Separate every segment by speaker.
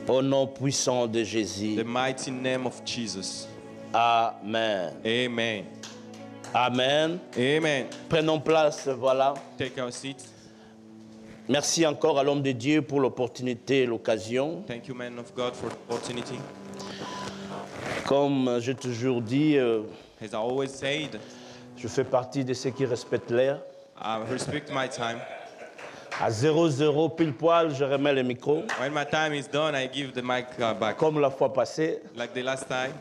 Speaker 1: Au nom puissant de Jésus.
Speaker 2: The mighty name of Jesus.
Speaker 1: Amen.
Speaker 2: Amen.
Speaker 1: Amen.
Speaker 2: Amen.
Speaker 1: Prenons place, voilà.
Speaker 2: Take our seats.
Speaker 1: Merci encore à l'homme de Dieu pour l'opportunité et l'occasion.
Speaker 2: Thank you, man of God, for the opportunity.
Speaker 1: Comme j'ai toujours dit,
Speaker 2: As I always said,
Speaker 1: je fais partie de ceux qui respectent l'heure.
Speaker 2: I respect my time.
Speaker 1: À 00 pile poil, je remets le micro.
Speaker 2: When my time is done, I give the mic back.
Speaker 1: Comme la fois passée.
Speaker 2: Like the last time.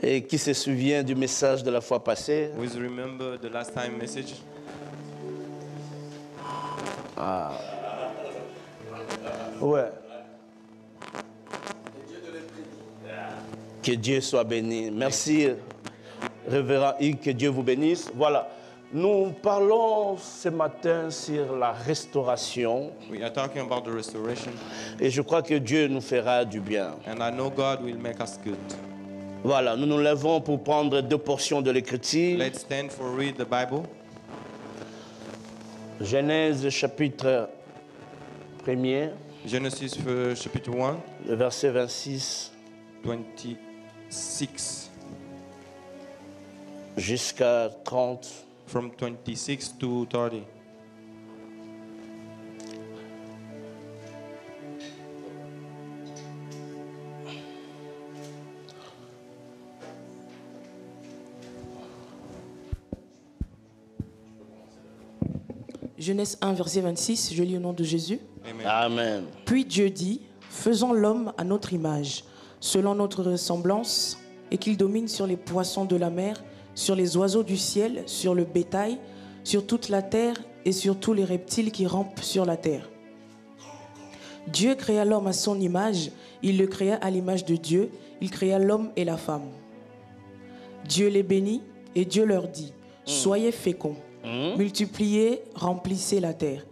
Speaker 1: Et qui se souvient du message de la fois passée?
Speaker 2: Always remember the last time message.
Speaker 1: Ah. Ouais. Que Dieu soit béni. Merci, révérend Hugues, que Dieu vous bénisse. Voilà. Nous parlons ce matin sur la restauration.
Speaker 2: We are talking about the restoration.
Speaker 1: Et je crois que Dieu nous fera du bien.
Speaker 2: And I know God will make us good.
Speaker 1: Voilà, nous nous levons pour prendre 2 portions de l'Écriture.
Speaker 2: Let's stand for read the Bible.
Speaker 1: Genèse chapitre 1er.
Speaker 2: Genesis chapitre 1.
Speaker 1: Le verset 26.
Speaker 2: 26.
Speaker 1: Jusqu'à 30.
Speaker 2: From 26 to 30.
Speaker 3: Genèse 1, verset 26, je lis au nom de Jésus.
Speaker 2: Amen.
Speaker 1: Amen.
Speaker 3: Puis Dieu dit, faisons l'homme à notre image, selon notre ressemblance, et qu'il domine sur les poissons de la mer, sur les oiseaux du ciel, sur le bétail, sur toute la terre et sur tous les reptiles qui rampent sur la terre. Dieu créa l'homme à son image, il le créa à l'image de Dieu, il créa l'homme et la femme. Dieu les bénit et Dieu leur dit, soyez féconds. Multipliez, remplissez la terre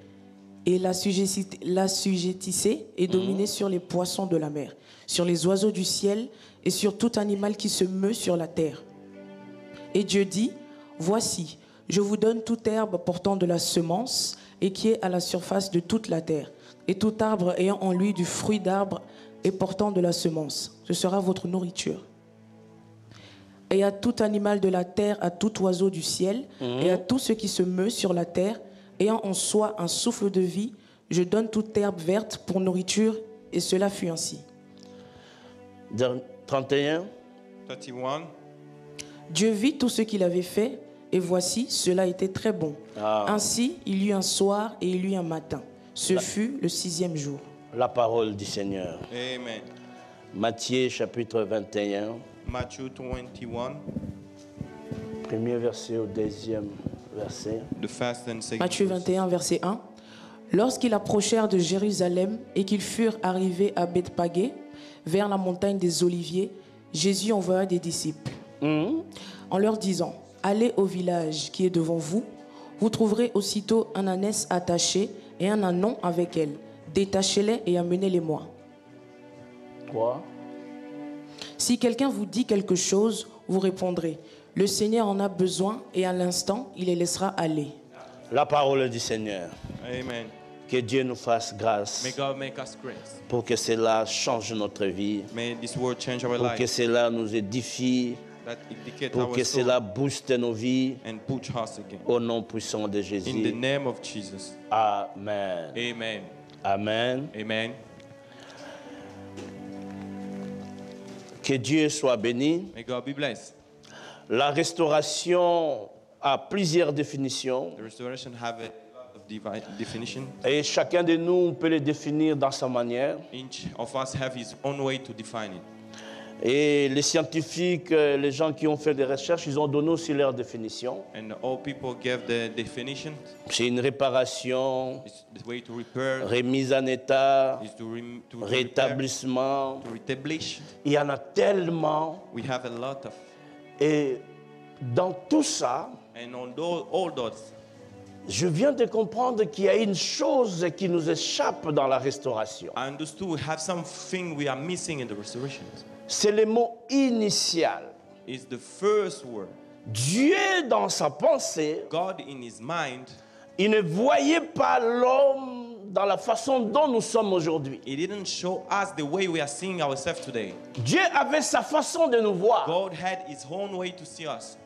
Speaker 3: et l'assujettissez et dominez sur les poissons de la mer, sur les oiseaux du ciel et sur tout animal qui se meut sur la terre. Et Dieu dit, voici, je vous donne toute herbe portant de la semence et qui est à la surface de toute la terre, et tout arbre ayant en lui du fruit d'arbre et portant de la semence. Ce sera votre nourriture. Et à tout animal de la terre, à tout oiseau du ciel, et à tout ce qui se meut sur la terre, ayant en soi un souffle de vie, je donne toute herbe verte pour nourriture, et cela fut ainsi.
Speaker 1: 31.
Speaker 2: 31.
Speaker 3: Dieu vit tout ce qu'il avait fait, et voici, cela était très bon. Ainsi, il y eut un soir et il y eut un matin. Ce fut le 6e jour.
Speaker 1: La parole du Seigneur.
Speaker 2: Amen.
Speaker 1: Matthieu chapitre 21.
Speaker 2: Matthew 21.
Speaker 1: Premier verset au 2e verset.
Speaker 2: The first and second.
Speaker 3: Matthieu 21, verset 1. Lorsqu'ils approchèrent de Jérusalem et qu'ils furent arrivés à Bethphagée, vers la montagne des Oliviers, Jésus envoya des disciples, en leur disant, allez au village qui est devant vous, vous trouverez aussitôt un ânesse attaché et un ânon avec elle. Détachez-les et amenez-les-moi.
Speaker 1: 3.
Speaker 3: Si quelqu'un vous dit quelque chose, vous répondrez, le Seigneur en a besoin et à l'instant, il les laissera aller.
Speaker 1: La parole du Seigneur.
Speaker 2: Amen.
Speaker 1: Que Dieu nous fasse grâce
Speaker 2: May God make us grace.
Speaker 1: pour que cela change notre vie,
Speaker 2: May this word change our
Speaker 1: pour que
Speaker 2: life.
Speaker 1: cela nous édifie,
Speaker 2: That indicate
Speaker 1: pour
Speaker 2: our
Speaker 1: que
Speaker 2: soul
Speaker 1: cela booste nos vies
Speaker 2: and push us again.
Speaker 1: au nom puissant de
Speaker 2: In the
Speaker 1: Jésus.
Speaker 2: name of Jesus.
Speaker 1: Amen.
Speaker 2: Amen.
Speaker 1: Amen.
Speaker 2: Amen.
Speaker 1: Que Dieu soit béni.
Speaker 2: May God be blessed.
Speaker 1: La restauration a plusieurs définitions
Speaker 2: The restoration have a lot of divine definition.
Speaker 1: et chacun de nous peut les définir dans sa manière.
Speaker 2: Each of us have his own way to define it.
Speaker 1: Et les scientifiques, les gens qui ont fait des recherches, ils ont donné aussi leur définition.
Speaker 2: And all people gave the definition.
Speaker 1: C'est une réparation,
Speaker 2: It's the way to repair.
Speaker 1: remise en état,
Speaker 2: Is to repair,
Speaker 1: rétablissement.
Speaker 2: to establish.
Speaker 1: Il y en a tellement.
Speaker 2: We have a lot of.
Speaker 1: Et dans tout ça,
Speaker 2: And on all those,
Speaker 1: je viens de comprendre qu'il y a une chose qui nous échappe dans la restauration.
Speaker 2: I understood we have something we are missing in the restoration.
Speaker 1: C'est le mot initial.
Speaker 2: It's the first word.
Speaker 1: Dieu, dans sa pensée,
Speaker 2: God in his mind,
Speaker 1: il ne voyait pas l'homme dans la façon dont nous sommes aujourd'hui.
Speaker 2: He didn't show us the way we are seeing ourselves today.
Speaker 1: Dieu avait sa façon de nous voir.
Speaker 2: God had his own way to see us.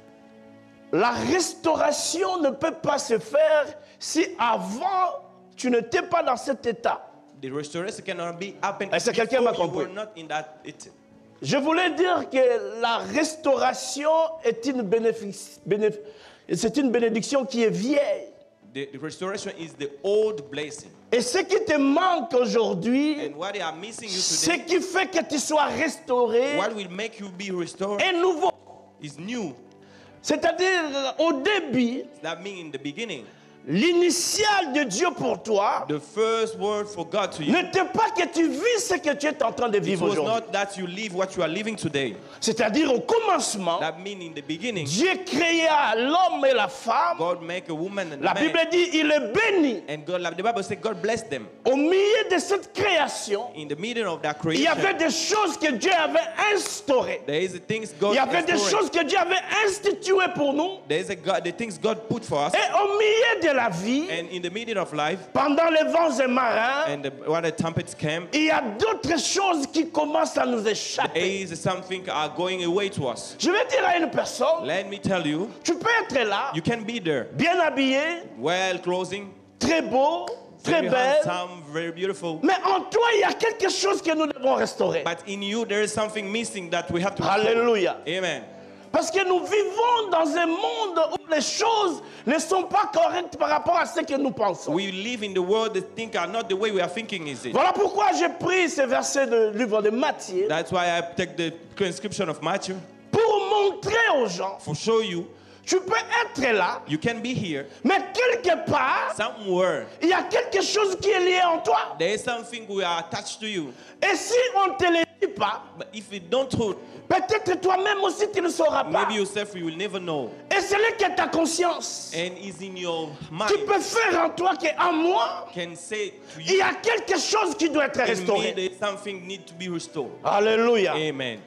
Speaker 1: La restauration ne peut pas se faire si avant tu n'étais pas dans cet état.
Speaker 2: The restoration cannot be happened
Speaker 1: Est-ce que quelqu'un m'a
Speaker 2: before you
Speaker 1: compris?
Speaker 2: were not in that.
Speaker 1: Je voulais dire que la restauration est c'est une bénédiction qui est vieille.
Speaker 2: The restoration is the old blessing.
Speaker 1: Et ce qui te manque aujourd'hui,
Speaker 2: And what they are missing you
Speaker 1: ce
Speaker 2: today,
Speaker 1: qui fait que tu sois restauré,
Speaker 2: what will make you be restored,
Speaker 1: est nouveau.
Speaker 2: is new.
Speaker 1: C'est-à-dire, au début,
Speaker 2: That means in the beginning,
Speaker 1: l'initial de Dieu pour toi
Speaker 2: the first word for God to you,
Speaker 1: n'était pas que tu vis ce que tu es en train de
Speaker 2: it
Speaker 1: vivre
Speaker 2: was
Speaker 1: aujourd'hui.
Speaker 2: not that you live what you are living today.
Speaker 1: C'est-à-dire, au commencement,
Speaker 2: That means in the beginning,
Speaker 1: Dieu créa l'homme et la femme.
Speaker 2: God make a woman and
Speaker 1: La
Speaker 2: a man.
Speaker 1: Bible dit, il est béni.
Speaker 2: And God, like the Bible says, God blessed them.
Speaker 1: Au milieu de cette création,
Speaker 2: In the middle of that
Speaker 1: il y avait
Speaker 2: creation,
Speaker 1: des choses que Dieu avait instaurées.
Speaker 2: there is the things God
Speaker 1: Il y avait des
Speaker 2: restored.
Speaker 1: choses que Dieu avait instituées pour nous.
Speaker 2: There is the things God put for us.
Speaker 1: Et au milieu de la vie,
Speaker 2: And in the middle of life,
Speaker 1: pendant les vents et marins,
Speaker 2: and when the trumpets came,
Speaker 1: il y a d'autres choses qui commencent à nous
Speaker 2: there
Speaker 1: échapper.
Speaker 2: is something going away to us.
Speaker 1: Je vais dire à une personne,
Speaker 2: Let me tell you,
Speaker 1: tu peux être là,
Speaker 2: you can be there,
Speaker 1: bien habillé,
Speaker 2: well clothing,
Speaker 1: très beau, très
Speaker 2: very
Speaker 1: belle,
Speaker 2: handsome, very beautiful.
Speaker 1: mais en toi, il y a quelque chose que nous devons restaurer.
Speaker 2: But in you, there is something missing that we have to restore.
Speaker 1: Alléluia.
Speaker 2: Amen.
Speaker 1: Parce que nous vivons dans un monde où les choses ne sont pas correctes par rapport à ce que nous pensons.
Speaker 2: We live in the world that think are not the way we are thinking, is it?
Speaker 1: Voilà pourquoi j'ai pris ce verset du livre de Matthieu
Speaker 2: That's why I take the transcription of Matthew
Speaker 1: pour montrer aux gens,
Speaker 2: for show you
Speaker 1: tu peux être là,
Speaker 2: you can be here
Speaker 1: mais quelque part,
Speaker 2: somewhere.
Speaker 1: il y a quelque chose qui est lié en toi.
Speaker 2: There is something we are attached to you.
Speaker 1: Et si on ne te le dit pas,
Speaker 2: But if you don't hold,
Speaker 1: peut-être toi-même aussi tu ne sauras pas.
Speaker 2: maybe yourself you will never know.
Speaker 1: Et ce n'est que ta conscience
Speaker 2: And is in your
Speaker 1: qui
Speaker 2: mind
Speaker 1: peut faire en toi qu'en moi,
Speaker 2: can say to
Speaker 1: il
Speaker 2: you,
Speaker 1: y a quelque chose qui doit être
Speaker 2: in me
Speaker 1: restauré.
Speaker 2: there is something need to be restored.
Speaker 1: Alléluia.
Speaker 2: Amen.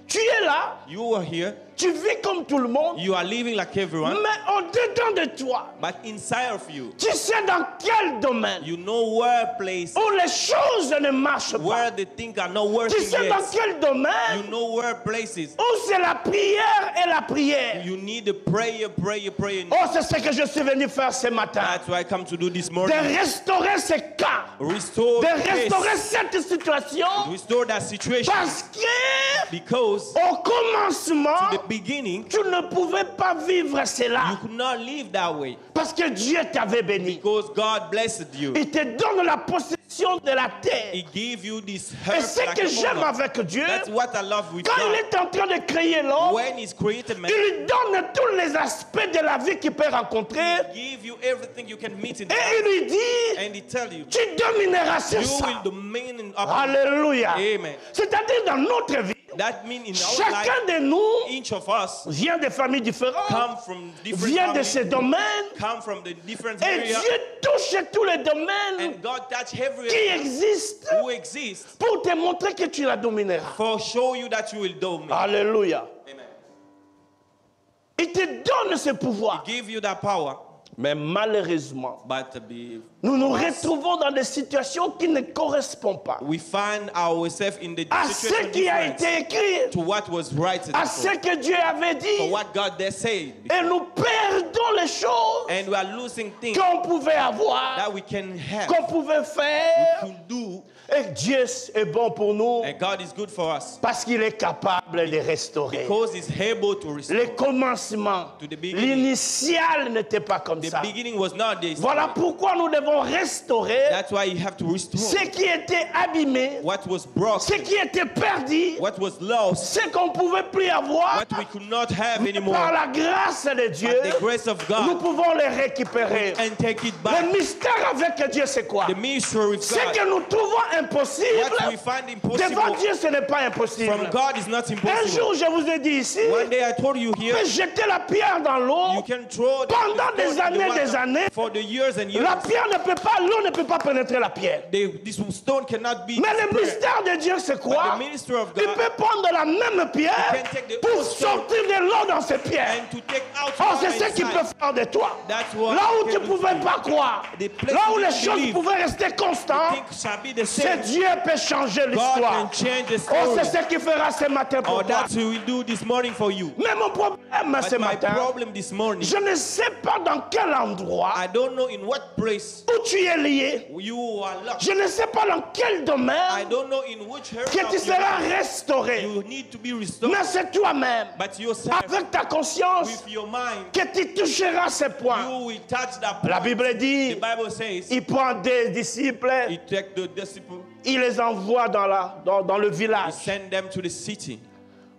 Speaker 1: Tu es là,
Speaker 2: You are here.
Speaker 1: tu vis comme tout le monde,
Speaker 2: You are living like everyone.
Speaker 1: mais au-dedans de toi,
Speaker 2: But inside of you,
Speaker 1: tu sais dans quel domaine
Speaker 2: you know where place,
Speaker 1: où les choses ne marchent
Speaker 2: where
Speaker 1: pas.
Speaker 2: the things are not
Speaker 1: Tu
Speaker 2: working
Speaker 1: sais dans
Speaker 2: yet.
Speaker 1: quel domaine
Speaker 2: You know where places
Speaker 1: où c'est la prière et la prière.
Speaker 2: you need a prayer.
Speaker 1: Oh, c'est ce que je suis venu faire ce matin.
Speaker 2: That's why I come to do this
Speaker 1: De
Speaker 2: morning.
Speaker 1: restaurer ces cas,
Speaker 2: Restore
Speaker 1: de
Speaker 2: the
Speaker 1: restaurer
Speaker 2: place.
Speaker 1: cette situation,
Speaker 2: Restore that situation.
Speaker 1: parce que
Speaker 2: Because
Speaker 1: au commencement,
Speaker 2: the beginning,
Speaker 1: tu ne pouvais pas vivre
Speaker 2: you
Speaker 1: cela,
Speaker 2: could not live that way.
Speaker 1: parce que Dieu t'avait béni.
Speaker 2: Because God blessed you.
Speaker 1: Il te donne la possession de la terre.
Speaker 2: He gave you this
Speaker 1: Et
Speaker 2: herb
Speaker 1: ce
Speaker 2: like
Speaker 1: que
Speaker 2: a
Speaker 1: j'aime
Speaker 2: honor.
Speaker 1: avec Dieu,
Speaker 2: That's what I love with
Speaker 1: quand il
Speaker 2: God.
Speaker 1: est en train de créer l'homme,
Speaker 2: When He's created man,
Speaker 1: il lui donne tous les aspects de la vie qu'il peut rencontrer.
Speaker 2: give you everything you can meet in
Speaker 1: Et
Speaker 2: life.
Speaker 1: il lui dit,
Speaker 2: And He tell you,
Speaker 1: tu domineras sur
Speaker 2: you
Speaker 1: ça.
Speaker 2: will domain in up.
Speaker 1: Alléluia.
Speaker 2: Amen.
Speaker 1: C'est-à-dire dans notre vie,
Speaker 2: That means in our life,
Speaker 1: chacun de nous
Speaker 2: each of us
Speaker 1: vient de familles différentes,
Speaker 2: come from different
Speaker 1: vient de
Speaker 2: families,
Speaker 1: ces domaines,
Speaker 2: come from the different
Speaker 1: et
Speaker 2: areas,
Speaker 1: Dieu touche tous les domaines
Speaker 2: and God touch every
Speaker 1: qui
Speaker 2: area
Speaker 1: existent
Speaker 2: who exists
Speaker 1: pour te montrer que tu la domineras.
Speaker 2: for show you that you will dominate.
Speaker 1: Alléluia.
Speaker 2: Amen.
Speaker 1: Il te donne ce pouvoir.
Speaker 2: Give you that power,
Speaker 1: Mais malheureusement,
Speaker 2: but
Speaker 1: nous nous retrouvons dans des situations qui ne correspondent pas
Speaker 2: we find ourselves in the
Speaker 1: à ce
Speaker 2: situation
Speaker 1: qui a
Speaker 2: different
Speaker 1: été écrit,
Speaker 2: to what was right
Speaker 1: à ce que Dieu avait
Speaker 2: for
Speaker 1: dit.
Speaker 2: what God there said,
Speaker 1: Et nous perdons les choses
Speaker 2: and we are losing things
Speaker 1: qu'on pouvait avoir,
Speaker 2: that we can have,
Speaker 1: qu'on pouvait
Speaker 2: we
Speaker 1: faire.
Speaker 2: can do,
Speaker 1: Et Dieu est bon pour nous
Speaker 2: and God is good for us
Speaker 1: parce qu'il est capable de restaurer.
Speaker 2: because He's able to restore.
Speaker 1: Le commencement,
Speaker 2: To the beginning.
Speaker 1: l'initial n'était pas comme
Speaker 2: The
Speaker 1: ça.
Speaker 2: beginning was not this.
Speaker 1: Voilà pourquoi nous devons restaurer
Speaker 2: That's why you have to restore
Speaker 1: ce qui était abîmé,
Speaker 2: what was
Speaker 1: ce
Speaker 2: broken,
Speaker 1: qui était perdu,
Speaker 2: what was lost,
Speaker 1: ce qu'on ne pouvait plus avoir.
Speaker 2: what we could not have anymore.
Speaker 1: Par la grâce de Dieu,
Speaker 2: By the grace of
Speaker 1: nous
Speaker 2: God,
Speaker 1: pouvons les récupérer.
Speaker 2: and take it
Speaker 1: Le
Speaker 2: back.
Speaker 1: mystère avec Dieu, c'est quoi?
Speaker 2: The mystery of
Speaker 1: Ce
Speaker 2: God,
Speaker 1: que nous trouvons impossible,
Speaker 2: what we find
Speaker 1: devant
Speaker 2: impossible
Speaker 1: Dieu, ce n'est pas impossible.
Speaker 2: from God is not
Speaker 1: Ce Un jour, je vous ai dit ici,
Speaker 2: One day I told you
Speaker 1: vous
Speaker 2: here,
Speaker 1: pouvez jeter la pierre dans l'eau.
Speaker 2: you can throw the
Speaker 1: Pendant des
Speaker 2: stone in the
Speaker 1: années,
Speaker 2: water
Speaker 1: des années,
Speaker 2: for the years and years.
Speaker 1: la pierre ne peut pas, l'eau ne peut pas pénétrer la pierre.
Speaker 2: This stone cannot be
Speaker 1: Mais le
Speaker 2: spread.
Speaker 1: mystère de Dieu, c'est quoi?
Speaker 2: But the ministry of
Speaker 1: Il
Speaker 2: God
Speaker 1: peut prendre la même pierre
Speaker 2: can take the
Speaker 1: pour
Speaker 2: old stone
Speaker 1: sortir de l'eau dans ses pierres.
Speaker 2: and to take out
Speaker 1: Oh, c'est
Speaker 2: water
Speaker 1: ce qu'il
Speaker 2: inside.
Speaker 1: peut faire de toi.
Speaker 2: That's what
Speaker 1: Là où
Speaker 2: he
Speaker 1: tu
Speaker 2: can
Speaker 1: ne
Speaker 2: do
Speaker 1: pouvais
Speaker 2: for you.
Speaker 1: pas croire,
Speaker 2: The place
Speaker 1: là où
Speaker 2: you
Speaker 1: les
Speaker 2: didn't
Speaker 1: choses
Speaker 2: believe,
Speaker 1: pouvaient rester constantes,
Speaker 2: things shall be the
Speaker 1: c'est
Speaker 2: same.
Speaker 1: Dieu peut changer
Speaker 2: God
Speaker 1: l'histoire.
Speaker 2: can change the
Speaker 1: Oh,
Speaker 2: story.
Speaker 1: c'est ce qu'il fera ce matin pour
Speaker 2: Oh,
Speaker 1: toi.
Speaker 2: that's what we do this morning for you.
Speaker 1: Mais mon problème ce
Speaker 2: But my
Speaker 1: matin,
Speaker 2: problem this morning,
Speaker 1: je ne sais pas dans quel endroit
Speaker 2: I don't know in what place
Speaker 1: où tu es lié.
Speaker 2: you are locked.
Speaker 1: Je ne sais pas dans quel
Speaker 2: I
Speaker 1: domaine
Speaker 2: don't know in which area
Speaker 1: que tu
Speaker 2: of your
Speaker 1: seras
Speaker 2: life
Speaker 1: restauré.
Speaker 2: you need to be restored.
Speaker 1: Mais c'est toi-même,
Speaker 2: But yourself,
Speaker 1: avec ta conscience,
Speaker 2: with your mind,
Speaker 1: que tu toucheras ces points.
Speaker 2: you will touch that
Speaker 1: La
Speaker 2: point.
Speaker 1: Bible
Speaker 2: The
Speaker 1: dit,
Speaker 2: Bible says,
Speaker 1: il prend des disciples,
Speaker 2: he take the disciple,
Speaker 1: il les envoie dans le
Speaker 2: he
Speaker 1: village
Speaker 2: send them to the city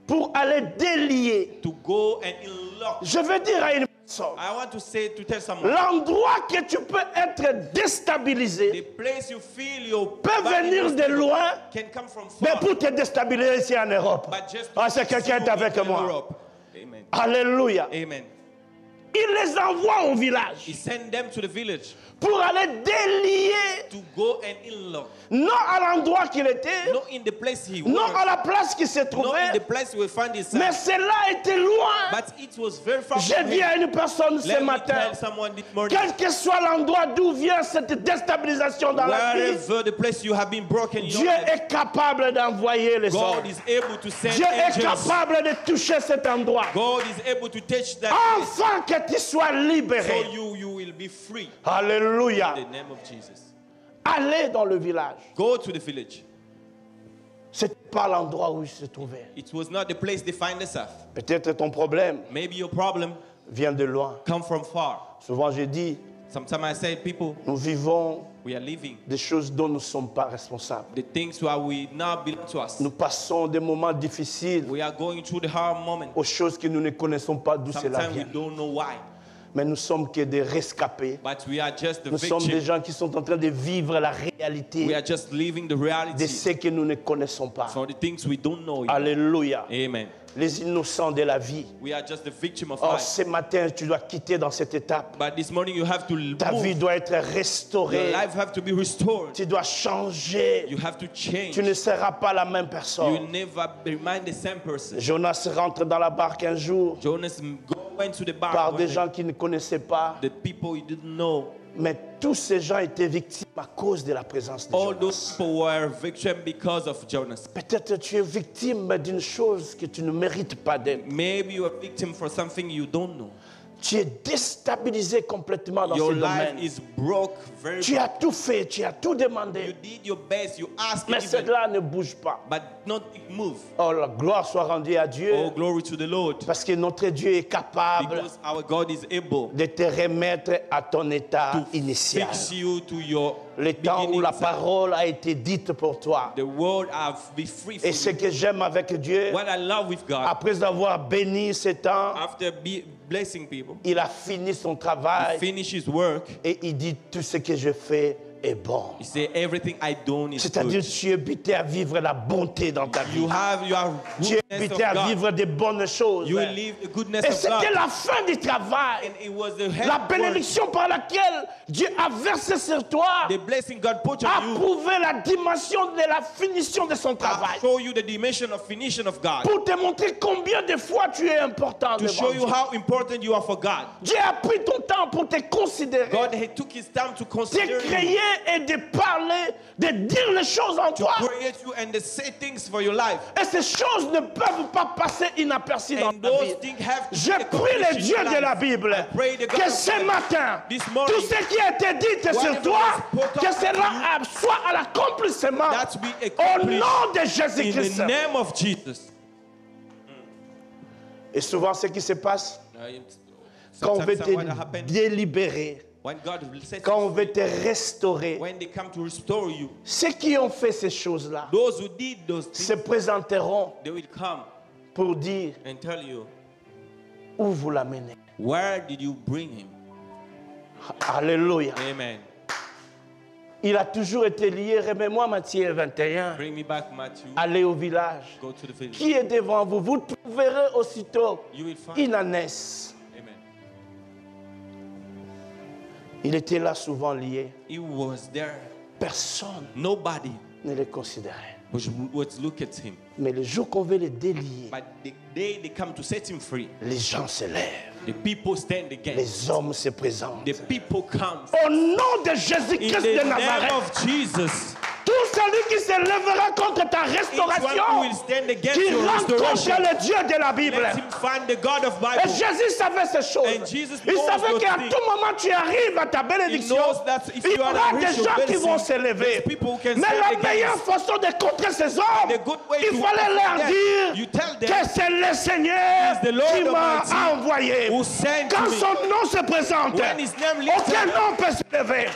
Speaker 1: pour aller délier.
Speaker 2: to go and unlock.
Speaker 1: Je veux dire à une personne,
Speaker 2: I want to tell someone,
Speaker 1: l'endroit que tu peux être déstabilisé
Speaker 2: the place you feel your
Speaker 1: peut
Speaker 2: body
Speaker 1: venir de loin,
Speaker 2: can come from
Speaker 1: mais
Speaker 2: far,
Speaker 1: pour te déstabiliser ici en Europe.
Speaker 2: but just
Speaker 1: Ah, c'est quelqu'un qui est avec
Speaker 2: in
Speaker 1: moi.
Speaker 2: Europe. Amen.
Speaker 1: Alléluia.
Speaker 2: Amen.
Speaker 1: Il les envoie au village
Speaker 2: He sent them to the village
Speaker 1: pour aller délier,
Speaker 2: to go and unlock.
Speaker 1: non à l'endroit qu'il était,
Speaker 2: Not in the place he
Speaker 1: non
Speaker 2: was,
Speaker 1: à la place qu'il se
Speaker 2: not in
Speaker 1: trouvait,
Speaker 2: the place we find himself,
Speaker 1: mais cela était loin.
Speaker 2: but it was very far
Speaker 1: J'ai
Speaker 2: from
Speaker 1: dit
Speaker 2: him.
Speaker 1: à une personne ce
Speaker 2: Let me
Speaker 1: matin,
Speaker 2: tell someone this morning,
Speaker 1: quel que soit l'endroit d'où vient cette déstabilisation dans la vie,
Speaker 2: wherever the place you have been broken in
Speaker 1: Dieu
Speaker 2: your life,
Speaker 1: est capable d'envoyer les
Speaker 2: God
Speaker 1: hommes.
Speaker 2: is able to send
Speaker 1: Dieu est
Speaker 2: angels.
Speaker 1: capable de toucher cet endroit.
Speaker 2: God is able to touch that place,
Speaker 1: Enfin que tu sois
Speaker 2: so
Speaker 1: libéré.
Speaker 2: you will be free.
Speaker 1: Alléluia.
Speaker 2: In the name of Jesus.
Speaker 1: Allez dans le village.
Speaker 2: Go to the village.
Speaker 1: Ce n'est pas l'endroit où il se trouvait.
Speaker 2: It was not the place they find themselves.
Speaker 1: Peut-être ton problème
Speaker 2: Maybe your problem
Speaker 1: vient de loin.
Speaker 2: come from far.
Speaker 1: Souvent je dis,
Speaker 2: Sometimes I say, people,
Speaker 1: nous vivons
Speaker 2: we are living
Speaker 1: des choses dont nous ne sommes pas responsables.
Speaker 2: the things where we now belong to us.
Speaker 1: Nous passons des moments difficiles
Speaker 2: We are going through the hard moment.
Speaker 1: aux choses que nous ne connaissons pas d'où cela
Speaker 2: Sometimes we
Speaker 1: vient.
Speaker 2: don't know why,
Speaker 1: Mais nous sommes que des rescapés.
Speaker 2: but we are just the
Speaker 1: Nous sommes des
Speaker 2: victim.
Speaker 1: gens qui sont en train de vivre la
Speaker 2: We
Speaker 1: réalité
Speaker 2: are just living the
Speaker 1: de
Speaker 2: reality
Speaker 1: ce que nous ne connaissons pas.
Speaker 2: for the things we don't know.
Speaker 1: Alléluia.
Speaker 2: Amen.
Speaker 1: Les innocents de la vie.
Speaker 2: We are just the victim of
Speaker 1: Oh,
Speaker 2: life.
Speaker 1: ce matin, tu dois quitter dans cette étape.
Speaker 2: But this morning you have to
Speaker 1: Ta vie
Speaker 2: move.
Speaker 1: doit être
Speaker 2: Your
Speaker 1: restaurée.
Speaker 2: life have to be restored.
Speaker 1: Tu dois changer.
Speaker 2: You have to change.
Speaker 1: Tu ne seras pas la même
Speaker 2: You
Speaker 1: personne.
Speaker 2: will never remain the same person.
Speaker 1: Jonas rentre dans la barque un jour
Speaker 2: Jonas went to the bar
Speaker 1: par
Speaker 2: one
Speaker 1: des
Speaker 2: day.
Speaker 1: gens qui ne connaissaient pas.
Speaker 2: The people he didn't know.
Speaker 1: Mais tous ces gens étaient victimes à cause de la présence de
Speaker 2: All
Speaker 1: Jonas.
Speaker 2: those people were victims because of Jonas.
Speaker 1: Peut-être tu es victime d'une chose que tu ne mérites pas d'être.
Speaker 2: Maybe you are victim for something you don't know.
Speaker 1: Tu es déstabilisé complètement dans
Speaker 2: Your
Speaker 1: ce
Speaker 2: life
Speaker 1: domaine.
Speaker 2: is broke very
Speaker 1: Tu as tout fait, tu as tout
Speaker 2: You
Speaker 1: demandé,
Speaker 2: did your best, you asked
Speaker 1: mais
Speaker 2: even,
Speaker 1: cela ne bouge pas.
Speaker 2: but nothing move.
Speaker 1: Oh, la gloire soit rendue à Dieu,
Speaker 2: Oh, glory to the Lord.
Speaker 1: parce que notre Dieu est capable
Speaker 2: Because our God is able
Speaker 1: de te remettre à ton état
Speaker 2: to
Speaker 1: initial.
Speaker 2: fix you to your
Speaker 1: Le temps où
Speaker 2: beginning.
Speaker 1: la parole a été dite pour toi.
Speaker 2: The world have be free for
Speaker 1: Et ce
Speaker 2: you.
Speaker 1: que j'aime avec Dieu,
Speaker 2: What I love with God,
Speaker 1: après avoir béni ce temps,
Speaker 2: after blessing people,
Speaker 1: il a fini son travail
Speaker 2: finish his work,
Speaker 1: et il dit tout ce que je fais est bon.
Speaker 2: he say everything I do is
Speaker 1: C'est-à-dire
Speaker 2: good.
Speaker 1: tu es habité à vivre la bonté dans ta vie.
Speaker 2: You are
Speaker 1: Tu es
Speaker 2: goodness of
Speaker 1: habité à
Speaker 2: God.
Speaker 1: vivre des bonnes choses.
Speaker 2: You will live the goodness
Speaker 1: Et
Speaker 2: of
Speaker 1: c'était
Speaker 2: God.
Speaker 1: la fin du travail.
Speaker 2: And it was the head
Speaker 1: La
Speaker 2: work,
Speaker 1: bénédiction par laquelle Dieu a versé sur toi
Speaker 2: the blessing God put
Speaker 1: a
Speaker 2: on you,
Speaker 1: prouvé la dimension de la finition de son travail.
Speaker 2: show you the dimension of finishing of God,
Speaker 1: Pour te montrer combien de fois tu es important
Speaker 2: to
Speaker 1: devant
Speaker 2: show you
Speaker 1: Dieu.
Speaker 2: how important you are for God.
Speaker 1: Dieu a pris ton temps pour te considérer,
Speaker 2: God he took his time to
Speaker 1: de
Speaker 2: consider you,
Speaker 1: créer et de parler, de dire les choses en
Speaker 2: to
Speaker 1: toi.
Speaker 2: create you and to say things for your life.
Speaker 1: Et ces choses ne peuvent pas passer inaperçues dans
Speaker 2: And
Speaker 1: ta vie.
Speaker 2: those things have to
Speaker 1: Je
Speaker 2: be
Speaker 1: prie
Speaker 2: accomplished
Speaker 1: le
Speaker 2: in
Speaker 1: Dieu
Speaker 2: your
Speaker 1: de la
Speaker 2: life.
Speaker 1: Bible
Speaker 2: I pray the God
Speaker 1: que
Speaker 2: of
Speaker 1: ce
Speaker 2: God
Speaker 1: matin,
Speaker 2: this morning,
Speaker 1: tout ce qui a été dit sur
Speaker 2: whatever
Speaker 1: toi,
Speaker 2: was spoken
Speaker 1: que
Speaker 2: of
Speaker 1: cela soit à l'accomplissement
Speaker 2: that be
Speaker 1: au
Speaker 2: accomplished
Speaker 1: nom de
Speaker 2: in
Speaker 1: Jésus-Christ.
Speaker 2: the name of Jesus.
Speaker 1: Et souvent, ce qui se passe, quand on veut
Speaker 2: Sometimes what
Speaker 1: te
Speaker 2: happens
Speaker 1: délibérer,
Speaker 2: when God will set
Speaker 1: quand on
Speaker 2: you
Speaker 1: veut
Speaker 2: free,
Speaker 1: te restaurer,
Speaker 2: when they come to restore you,
Speaker 1: ceux qui ont fait ces choses-là
Speaker 2: those who did those things,
Speaker 1: se présenteront
Speaker 2: they will come
Speaker 1: pour dire
Speaker 2: and tell you,
Speaker 1: où vous l'amenez.
Speaker 2: where did you bring him?
Speaker 1: Alléluia.
Speaker 2: Amen.
Speaker 1: Il a toujours été lié. Remets-moi Matthieu 21.
Speaker 2: Bring me back, Matthew.
Speaker 1: Allez au village.
Speaker 2: Go to the village.
Speaker 1: Qui est devant vous? Vous trouverez aussitôt
Speaker 2: You will find.
Speaker 1: Inanès.
Speaker 2: Amen.
Speaker 1: Il était là souvent lié.
Speaker 2: He was there.
Speaker 1: Personne
Speaker 2: Nobody
Speaker 1: ne le considérait.
Speaker 2: would look at him.
Speaker 1: Mais le jour qu'on veut le délier,
Speaker 2: But the day they come to set him free,
Speaker 1: les gens se lèvent.
Speaker 2: the people stand against.
Speaker 1: Les hommes se présentent.
Speaker 2: The people come.
Speaker 1: Au nom de
Speaker 2: In
Speaker 1: Jésus-Christ
Speaker 2: the
Speaker 1: de
Speaker 2: name
Speaker 1: Nazareth,
Speaker 2: of Jesus,
Speaker 1: tout celui qui se lèvera contre ta
Speaker 2: each one who
Speaker 1: restauration,
Speaker 2: will stand against
Speaker 1: qui
Speaker 2: your
Speaker 1: rencontre
Speaker 2: restoration,
Speaker 1: le Dieu de la Bible.
Speaker 2: let him find the God of
Speaker 1: Et
Speaker 2: Bible.
Speaker 1: Jésus savait ces choses.
Speaker 2: And Jesus
Speaker 1: Il
Speaker 2: knows
Speaker 1: savait
Speaker 2: those
Speaker 1: qu'à
Speaker 2: things.
Speaker 1: tout moment tu arrives à ta
Speaker 2: He
Speaker 1: bénédiction.
Speaker 2: knows that if
Speaker 1: Il y
Speaker 2: you are
Speaker 1: aura
Speaker 2: a
Speaker 1: des
Speaker 2: rich
Speaker 1: gens qui vont se lever.
Speaker 2: there's people who can
Speaker 1: Mais
Speaker 2: stand
Speaker 1: la
Speaker 2: against.
Speaker 1: meilleure façon de contrer ces hommes,
Speaker 2: The good way
Speaker 1: il
Speaker 2: to
Speaker 1: fallait leur
Speaker 2: them,
Speaker 1: dire
Speaker 2: you tell them
Speaker 1: que c'est le Seigneur
Speaker 2: He is the Lord
Speaker 1: qui m'a
Speaker 2: Almighty
Speaker 1: envoyé.
Speaker 2: who sent
Speaker 1: Quand
Speaker 2: me.
Speaker 1: son nom se présente,
Speaker 2: When his name lifts
Speaker 1: aucun
Speaker 2: up,
Speaker 1: nom peut se lever.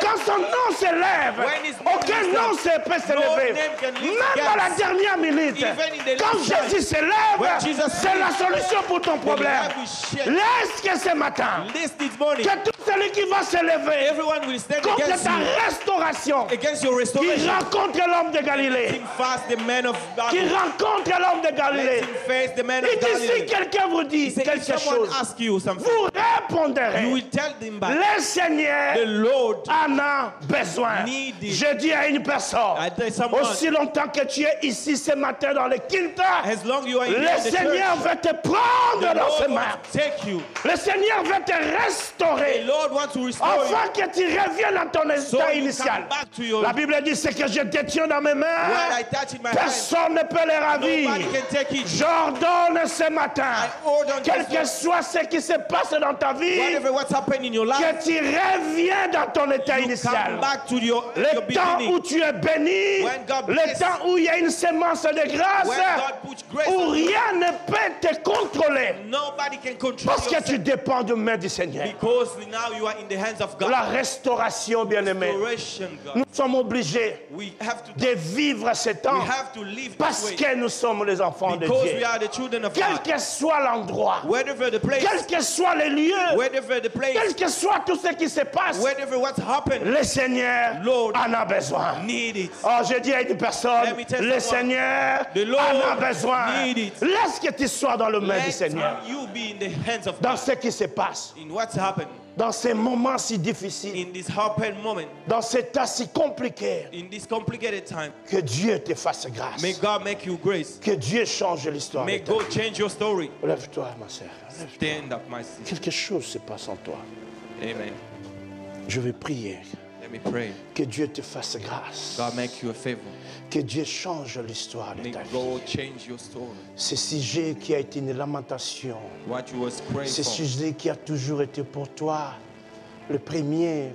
Speaker 1: Quand son nom se lève,
Speaker 2: When his name
Speaker 1: aucun
Speaker 2: lifts
Speaker 1: nom
Speaker 2: up,
Speaker 1: peut se
Speaker 2: no
Speaker 1: lever.
Speaker 2: name can lift
Speaker 1: Même à la
Speaker 2: against.
Speaker 1: dernière minute,
Speaker 2: Even in the
Speaker 1: quand
Speaker 2: last time,
Speaker 1: Jésus se
Speaker 2: when
Speaker 1: lève,
Speaker 2: Jesus
Speaker 1: c'est la solution pour ton problème.
Speaker 2: life will shake.
Speaker 1: Laisse que ce matin,
Speaker 2: This morning,
Speaker 1: que tout celui qui va se lever
Speaker 2: everyone will stand
Speaker 1: contre
Speaker 2: against
Speaker 1: ta
Speaker 2: you,
Speaker 1: restauration,
Speaker 2: against your
Speaker 1: qui
Speaker 2: restoration.
Speaker 1: rencontre l'homme de Galilée,
Speaker 2: Let him fast the man of
Speaker 1: qui
Speaker 2: God.
Speaker 1: rencontre l'homme de
Speaker 2: Let
Speaker 1: Galilée.
Speaker 2: him face the man
Speaker 1: Il
Speaker 2: of
Speaker 1: dit, si
Speaker 2: Galilee.
Speaker 1: quelqu'un vous dit
Speaker 2: Say, if
Speaker 1: quelque
Speaker 2: someone
Speaker 1: chose,
Speaker 2: asks you something,
Speaker 1: vous
Speaker 2: you
Speaker 1: répondrez,
Speaker 2: will tell them back.
Speaker 1: le Seigneur
Speaker 2: The Lord,
Speaker 1: en a besoin.
Speaker 2: Need it.
Speaker 1: Je dis à une personne,
Speaker 2: I tell someone,
Speaker 1: aussi longtemps que tu es ici ce matin dans le quinta,
Speaker 2: as long you are in
Speaker 1: le
Speaker 2: the
Speaker 1: Seigneur
Speaker 2: church,
Speaker 1: va te prendre
Speaker 2: the
Speaker 1: dans ses
Speaker 2: Lord
Speaker 1: mains.
Speaker 2: wants to take you.
Speaker 1: Le Seigneur va te
Speaker 2: The
Speaker 1: restaurer
Speaker 2: Lord wants to restore you.
Speaker 1: afin que tu reviennes à ton
Speaker 2: So
Speaker 1: état
Speaker 2: you
Speaker 1: initial.
Speaker 2: come back to your
Speaker 1: La Bible dit ce que je détiens dans mes
Speaker 2: what
Speaker 1: mains,
Speaker 2: I touch in my hand.
Speaker 1: personne ne peut les
Speaker 2: Nobody
Speaker 1: ravir.
Speaker 2: can take it.
Speaker 1: J'ordonne ce matin,
Speaker 2: Hold on
Speaker 1: quel
Speaker 2: to
Speaker 1: que soit ce qui se passe dans ta vie,
Speaker 2: whatever what's happened in your life.
Speaker 1: que tu reviens dans ton état
Speaker 2: You
Speaker 1: initial.
Speaker 2: come back to your
Speaker 1: Le temps
Speaker 2: beginning.
Speaker 1: où tu es béni,
Speaker 2: When God
Speaker 1: le
Speaker 2: bless,
Speaker 1: temps où il y a une sémence de grâce,
Speaker 2: when God puts grace
Speaker 1: où
Speaker 2: on you,
Speaker 1: rien ne peut te contrôler.
Speaker 2: nobody can control
Speaker 1: Parce que
Speaker 2: yourself.
Speaker 1: tu dépends de main du Seigneur.
Speaker 2: Because now you are in the hands of God.
Speaker 1: La restauration, bien-aimé.
Speaker 2: Restoration, God.
Speaker 1: Nous sommes obligés
Speaker 2: We have to
Speaker 1: de vivre ce temps
Speaker 2: we have to live
Speaker 1: parce
Speaker 2: this way.
Speaker 1: que nous sommes les enfants de
Speaker 2: Because
Speaker 1: Dieu.
Speaker 2: we are the children of
Speaker 1: Quel
Speaker 2: God.
Speaker 1: que soit l'endroit,
Speaker 2: Wherever the place,
Speaker 1: quel que soit le lieu,
Speaker 2: wherever the place,
Speaker 1: quel que soit tout ce qui se passe,
Speaker 2: wherever what's happened,
Speaker 1: le Seigneur
Speaker 2: Lord
Speaker 1: en a besoin.
Speaker 2: need it.
Speaker 1: Oh, je dis à une personne,
Speaker 2: Let me tell
Speaker 1: le
Speaker 2: someone,
Speaker 1: Seigneur
Speaker 2: the Lord
Speaker 1: en a besoin.
Speaker 2: need it.
Speaker 1: Laisse que tu sois dans le main du
Speaker 2: Let
Speaker 1: Seigneur.
Speaker 2: you be in the hands of
Speaker 1: Dans
Speaker 2: God.
Speaker 1: ce qui se passe,
Speaker 2: In what's happened,
Speaker 1: dans ces moments si difficiles,
Speaker 2: in this happened moment,
Speaker 1: dans ces temps si compliqués,
Speaker 2: in this complicated time,
Speaker 1: que Dieu te fasse grâce.
Speaker 2: may God make you grace.
Speaker 1: Que Dieu change l'histoire.
Speaker 2: May
Speaker 1: de ta
Speaker 2: God
Speaker 1: vie.
Speaker 2: change your story.
Speaker 1: Lève-toi, ma sœur.
Speaker 2: Stand up, my sister.
Speaker 1: Quelque chose se passe en toi.
Speaker 2: Amen.
Speaker 1: Je vais prier.
Speaker 2: Let me pray.
Speaker 1: Que Dieu te fasse grâce.
Speaker 2: God make you a favor.
Speaker 1: Que Dieu change l'histoire de
Speaker 2: May
Speaker 1: ta vie.
Speaker 2: God change your story.
Speaker 1: Ce sujet qui a été une lamentation,
Speaker 2: What you was praying
Speaker 1: ce
Speaker 2: for.
Speaker 1: sujet qui a toujours été pour toi le premier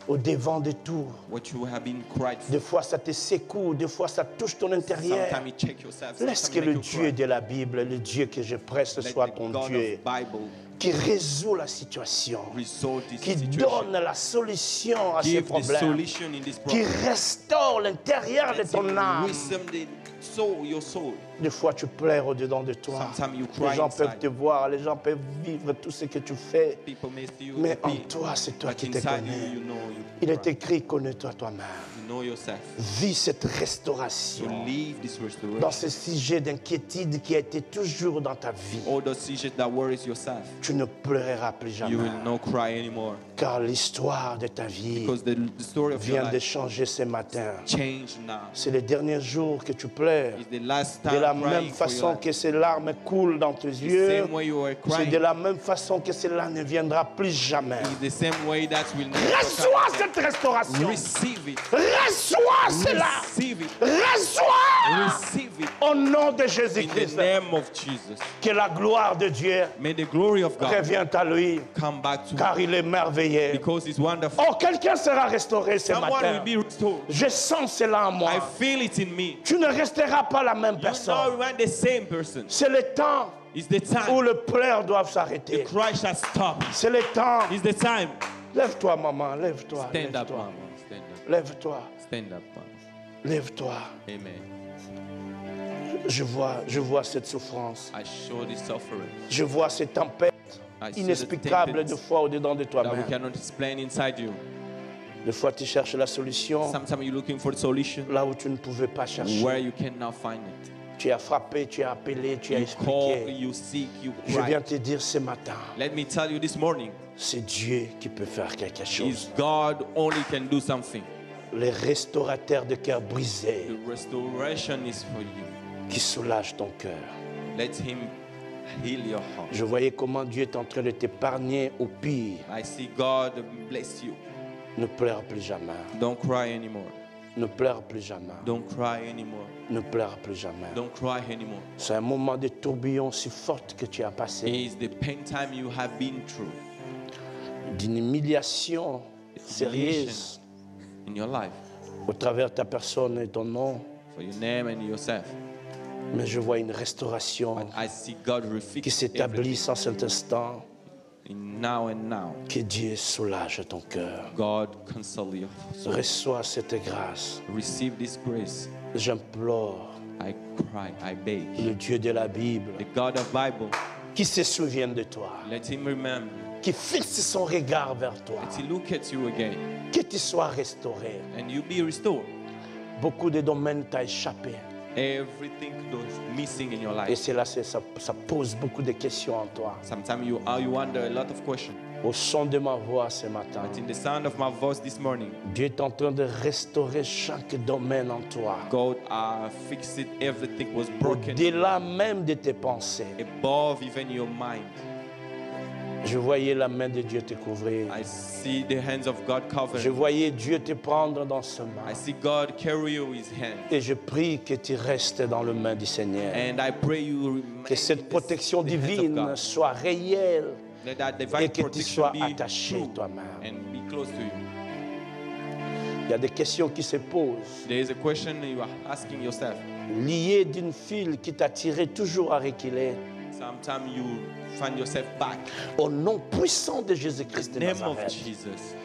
Speaker 1: au devant de tout.
Speaker 2: What you have been cried for.
Speaker 1: Des fois ça te secoue, des fois ça touche ton intérieur.
Speaker 2: Sometimes you check yourself.
Speaker 1: Laisse
Speaker 2: Sometimes
Speaker 1: que
Speaker 2: you
Speaker 1: le
Speaker 2: make you
Speaker 1: Dieu
Speaker 2: cry.
Speaker 1: de la Bible, le Dieu que je presse ce
Speaker 2: Let
Speaker 1: soit
Speaker 2: the
Speaker 1: ton
Speaker 2: God
Speaker 1: Dieu,
Speaker 2: of Bible
Speaker 1: qui résout la situation,
Speaker 2: resolve this
Speaker 1: qui
Speaker 2: situation.
Speaker 1: donne la solution à ces
Speaker 2: Give the
Speaker 1: problèmes,
Speaker 2: solution in this
Speaker 1: qui
Speaker 2: problem.
Speaker 1: restaure l'intérieur de
Speaker 2: Let
Speaker 1: ton
Speaker 2: him
Speaker 1: âme.
Speaker 2: wisdom the soul, your soul.
Speaker 1: Des fois, tu pleures au-dedans de toi.
Speaker 2: Sometimes you
Speaker 1: Les
Speaker 2: cry
Speaker 1: gens peuvent
Speaker 2: inside.
Speaker 1: te voir, les gens peuvent vivre tout ce que tu fais.
Speaker 2: People may see you
Speaker 1: Mais en
Speaker 2: happy,
Speaker 1: toi, c'est toi
Speaker 2: but
Speaker 1: qui te
Speaker 2: inside
Speaker 1: connais.
Speaker 2: you, you know you
Speaker 1: Il est
Speaker 2: cry.
Speaker 1: écrit, connais-toi toi-même.
Speaker 2: You know yourself.
Speaker 1: Vis cette
Speaker 2: To
Speaker 1: restauration
Speaker 2: leave this restoration.
Speaker 1: dans ce sujet d'inquiétude qui a été toujours dans ta vie.
Speaker 2: All the seizures that worries yourself.
Speaker 1: Tu ne pleureras plus
Speaker 2: You
Speaker 1: jamais.
Speaker 2: will not cry anymore.
Speaker 1: Car l'histoire de ta vie
Speaker 2: Because the story of your
Speaker 1: vient de
Speaker 2: life
Speaker 1: changer ce matin.
Speaker 2: change now.
Speaker 1: C'est les derniers jours que tu pleures.
Speaker 2: It's the last
Speaker 1: De
Speaker 2: time
Speaker 1: la
Speaker 2: crying
Speaker 1: même
Speaker 2: for your
Speaker 1: façon
Speaker 2: life.
Speaker 1: que ces larmes coulent dans tes
Speaker 2: The
Speaker 1: yeux,
Speaker 2: same way you were
Speaker 1: c'est
Speaker 2: crying.
Speaker 1: de la même façon que cela ne viendra plus jamais.
Speaker 2: It's the same way that will never
Speaker 1: Reçois
Speaker 2: come again.
Speaker 1: cette restauration.
Speaker 2: Receive it.
Speaker 1: Reçois cela.
Speaker 2: Receive it.
Speaker 1: Reçois
Speaker 2: Receive it.
Speaker 1: au nom de
Speaker 2: In the
Speaker 1: Jésus-Christ.
Speaker 2: name of Jesus.
Speaker 1: Que la gloire de Dieu
Speaker 2: May the glory of God
Speaker 1: revienne à lui,
Speaker 2: come back to
Speaker 1: car il est merveilleux.
Speaker 2: because it's wonderful.
Speaker 1: Oh, quelqu'un sera restauré ce
Speaker 2: Someone
Speaker 1: matin.
Speaker 2: will be restored.
Speaker 1: Je sens cela en
Speaker 2: I
Speaker 1: moi.
Speaker 2: feel it in me.
Speaker 1: Tu ne resteras pas la même
Speaker 2: You
Speaker 1: personne.
Speaker 2: now remain the same person.
Speaker 1: C'est le temps
Speaker 2: It's the
Speaker 1: où
Speaker 2: time
Speaker 1: le pleurs doivent
Speaker 2: the
Speaker 1: s'arrêter.
Speaker 2: cry shall stop.
Speaker 1: C'est le temps.
Speaker 2: It's the time.
Speaker 1: Lève-toi, maman, lève-toi.
Speaker 2: Stand up,
Speaker 1: Lève-toi.
Speaker 2: mama. Stand up.
Speaker 1: Lève-toi.
Speaker 2: Stand up, mama.
Speaker 1: Lève-toi.
Speaker 2: Amen.
Speaker 1: Je vois cette souffrance.
Speaker 2: I show this suffering
Speaker 1: Je vois cette tempête
Speaker 2: I see the
Speaker 1: inexplicable
Speaker 2: tempest
Speaker 1: de foi au-dedans de
Speaker 2: that we
Speaker 1: toi-même.
Speaker 2: cannot explain inside you.
Speaker 1: Des fois, tu cherches la solution
Speaker 2: Sometimes you're looking for the solution
Speaker 1: là où tu ne pouvais pas chercher.
Speaker 2: where you cannot find it.
Speaker 1: Tu as frappé, tu as appelé, tu as
Speaker 2: You call,
Speaker 1: expliqué.
Speaker 2: you seek, you
Speaker 1: Je viens
Speaker 2: cry.
Speaker 1: te dire ce matin,
Speaker 2: Let me tell you this morning,
Speaker 1: c'est Dieu qui peut faire quelque
Speaker 2: is
Speaker 1: chose.
Speaker 2: God only can do something.
Speaker 1: Les restaurateurs de cœur brisés
Speaker 2: The restoration is for you.
Speaker 1: qui soulagent ton cœur.
Speaker 2: Let Him heal your heart.
Speaker 1: Je voyais comment Dieu est en train de t'épargner au pire.
Speaker 2: I see God bless you.
Speaker 1: Ne pleure plus jamais.
Speaker 2: Don't cry anymore.
Speaker 1: Ne pleure plus jamais.
Speaker 2: Don't cry anymore.
Speaker 1: Ne pleure plus jamais.
Speaker 2: Don't cry anymore.
Speaker 1: C'est un moment de tourbillon si fort que tu as passé,
Speaker 2: It's the pain time you have been through
Speaker 1: d'une humiliation sérieuse
Speaker 2: in your life
Speaker 1: au travers de ta personne et ton nom.
Speaker 2: for your name and yourself.
Speaker 1: Mais je vois une restauration
Speaker 2: I see God
Speaker 1: qui
Speaker 2: refix
Speaker 1: s'établit en cet instant.
Speaker 2: everything now and now.
Speaker 1: Que Dieu soulage ton cœur.
Speaker 2: God console your soul.
Speaker 1: Reçois cette grâce.
Speaker 2: Receive this grace.
Speaker 1: J'implore
Speaker 2: I cry, I beg.
Speaker 1: le Dieu de la Bible
Speaker 2: The God of Bible,
Speaker 1: qui se souvienne de toi,
Speaker 2: let Him remember.
Speaker 1: qui fixe son regard vers toi,
Speaker 2: Let Him look at you again
Speaker 1: que tu sois restauré.
Speaker 2: and you be restored.
Speaker 1: Beaucoup de domaines t'ont échappé.
Speaker 2: Everything that's missing in your
Speaker 1: Et
Speaker 2: life.
Speaker 1: cela, ça pose beaucoup de questions en toi.
Speaker 2: Sometimes you wonder a lot of questions.
Speaker 1: Au son de ma voix ce matin,
Speaker 2: But in the sound of my voice this morning,
Speaker 1: Dieu est en train de restaurer chaque domaine en toi.
Speaker 2: God fixed everything was broken
Speaker 1: Au-delà même de tes pensées.
Speaker 2: above even your mind.
Speaker 1: Je voyais la main de Dieu te couvrir.
Speaker 2: I see the hands of God
Speaker 1: Je
Speaker 2: covered.
Speaker 1: voyais Dieu te prendre dans ses mains.
Speaker 2: I see God carry you with His hand.
Speaker 1: Et je prie que tu restes dans le main du Seigneur.
Speaker 2: And I pray you remain
Speaker 1: Que cette
Speaker 2: in
Speaker 1: protection
Speaker 2: the hands of
Speaker 1: divine
Speaker 2: God.
Speaker 1: soit réelle
Speaker 2: Let that
Speaker 1: et
Speaker 2: divine
Speaker 1: que tu
Speaker 2: protection
Speaker 1: sois
Speaker 2: be
Speaker 1: attaché
Speaker 2: true
Speaker 1: toi-même.
Speaker 2: and be close to you.
Speaker 1: Il y a des questions qui se posent,
Speaker 2: There is a question you are asking yourself.
Speaker 1: liées d'une file qui t'a tiré toujours à reculer.
Speaker 2: Sometimes you find yourself back.
Speaker 1: Au nom puissant de
Speaker 2: In
Speaker 1: Jésus-Christ
Speaker 2: the
Speaker 1: de
Speaker 2: name of
Speaker 1: Nazareth,
Speaker 2: Jesus,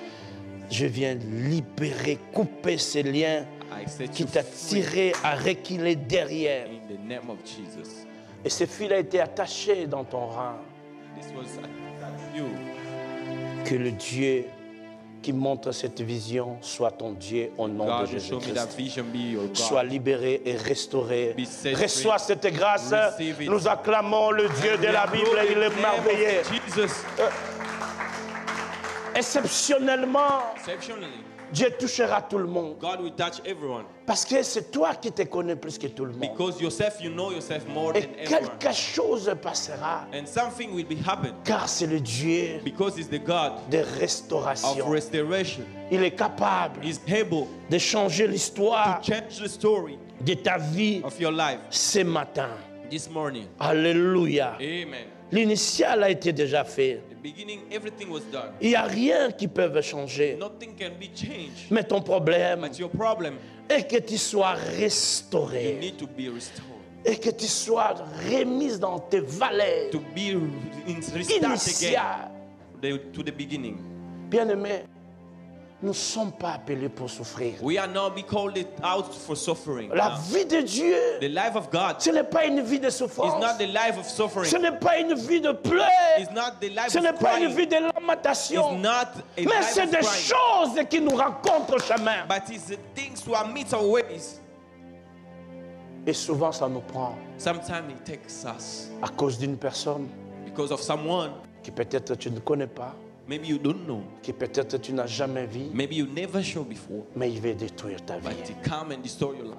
Speaker 1: je viens libérer, couper ces liens
Speaker 2: I set
Speaker 1: qui
Speaker 2: you
Speaker 1: t'a
Speaker 2: free
Speaker 1: tiré à reculer derrière.
Speaker 2: in the name of Jesus.
Speaker 1: Et ce fil a été attaché dans ton rang.
Speaker 2: This was that's you.
Speaker 1: Que le Dieu qui montre cette vision soit ton Dieu au nom de
Speaker 2: God, you show me that
Speaker 1: Jésus-Christ.
Speaker 2: vision be your
Speaker 1: Sois
Speaker 2: God.
Speaker 1: libéré et restauré.
Speaker 2: Be set
Speaker 1: Reçois
Speaker 2: free.
Speaker 1: cette grâce.
Speaker 2: Receive it.
Speaker 1: Nous acclamons le Dieu de la Bible.
Speaker 2: Glory
Speaker 1: Il
Speaker 2: in
Speaker 1: est
Speaker 2: the name
Speaker 1: merveilleux.
Speaker 2: of Jesus.
Speaker 1: Exceptionnellement,
Speaker 2: Exceptionally,
Speaker 1: Dieu touchera tout le monde.
Speaker 2: God will touch everyone.
Speaker 1: Parce que c'est toi qui te connais plus que tout le monde.
Speaker 2: Because yourself, you know yourself more
Speaker 1: Et
Speaker 2: than everyone.
Speaker 1: quelque chose passera.
Speaker 2: And something will be happen.
Speaker 1: Car c'est le Dieu
Speaker 2: Because it's the God
Speaker 1: de
Speaker 2: of
Speaker 1: restauration.
Speaker 2: restoration.
Speaker 1: Il est capable
Speaker 2: He's able
Speaker 1: de changer l'histoire
Speaker 2: to change the story
Speaker 1: de ta vie
Speaker 2: of your life
Speaker 1: ce matin.
Speaker 2: this morning.
Speaker 1: Alléluia.
Speaker 2: Amen.
Speaker 1: L'initial a été déjà fait.
Speaker 2: The beginning, everything was done.
Speaker 1: Il n'y a rien qui peut changer.
Speaker 2: Nothing can be changed.
Speaker 1: Mais ton problème
Speaker 2: But your problem,
Speaker 1: est que tu sois
Speaker 2: you
Speaker 1: restauré
Speaker 2: need to be restored.
Speaker 1: et que tu sois remise dans tes valeurs
Speaker 2: To be restart again
Speaker 1: initiales.
Speaker 2: to the beginning.
Speaker 1: Bien-aimés, nous ne sommes pas appelés pour souffrir.
Speaker 2: We are not be called out for suffering.
Speaker 1: La
Speaker 2: No.
Speaker 1: vie de Dieu,
Speaker 2: The life of God
Speaker 1: ce n'est pas une vie de
Speaker 2: is
Speaker 1: souffrance.
Speaker 2: not the life of suffering.
Speaker 1: Ce n'est pas une vie de pleurs.
Speaker 2: It's not the life
Speaker 1: Ce n'est
Speaker 2: of
Speaker 1: pas une
Speaker 2: crying.
Speaker 1: vie de
Speaker 2: It's
Speaker 1: lamentation.
Speaker 2: not a
Speaker 1: Mais
Speaker 2: life
Speaker 1: c'est
Speaker 2: of
Speaker 1: des
Speaker 2: crying.
Speaker 1: choses qui nous rencontrent au chemin.
Speaker 2: But it's the things who are meet our ways.
Speaker 1: Et souvent, ça nous prend
Speaker 2: Sometimes it takes us
Speaker 1: à cause d'une personne
Speaker 2: because of someone
Speaker 1: qui peut-être tu ne connais pas,
Speaker 2: maybe you don't know,
Speaker 1: qui peut-être tu n'as jamais vu,
Speaker 2: maybe you never show before,
Speaker 1: mais il veut détruire ta
Speaker 2: but
Speaker 1: vie.
Speaker 2: it come and destroy your life.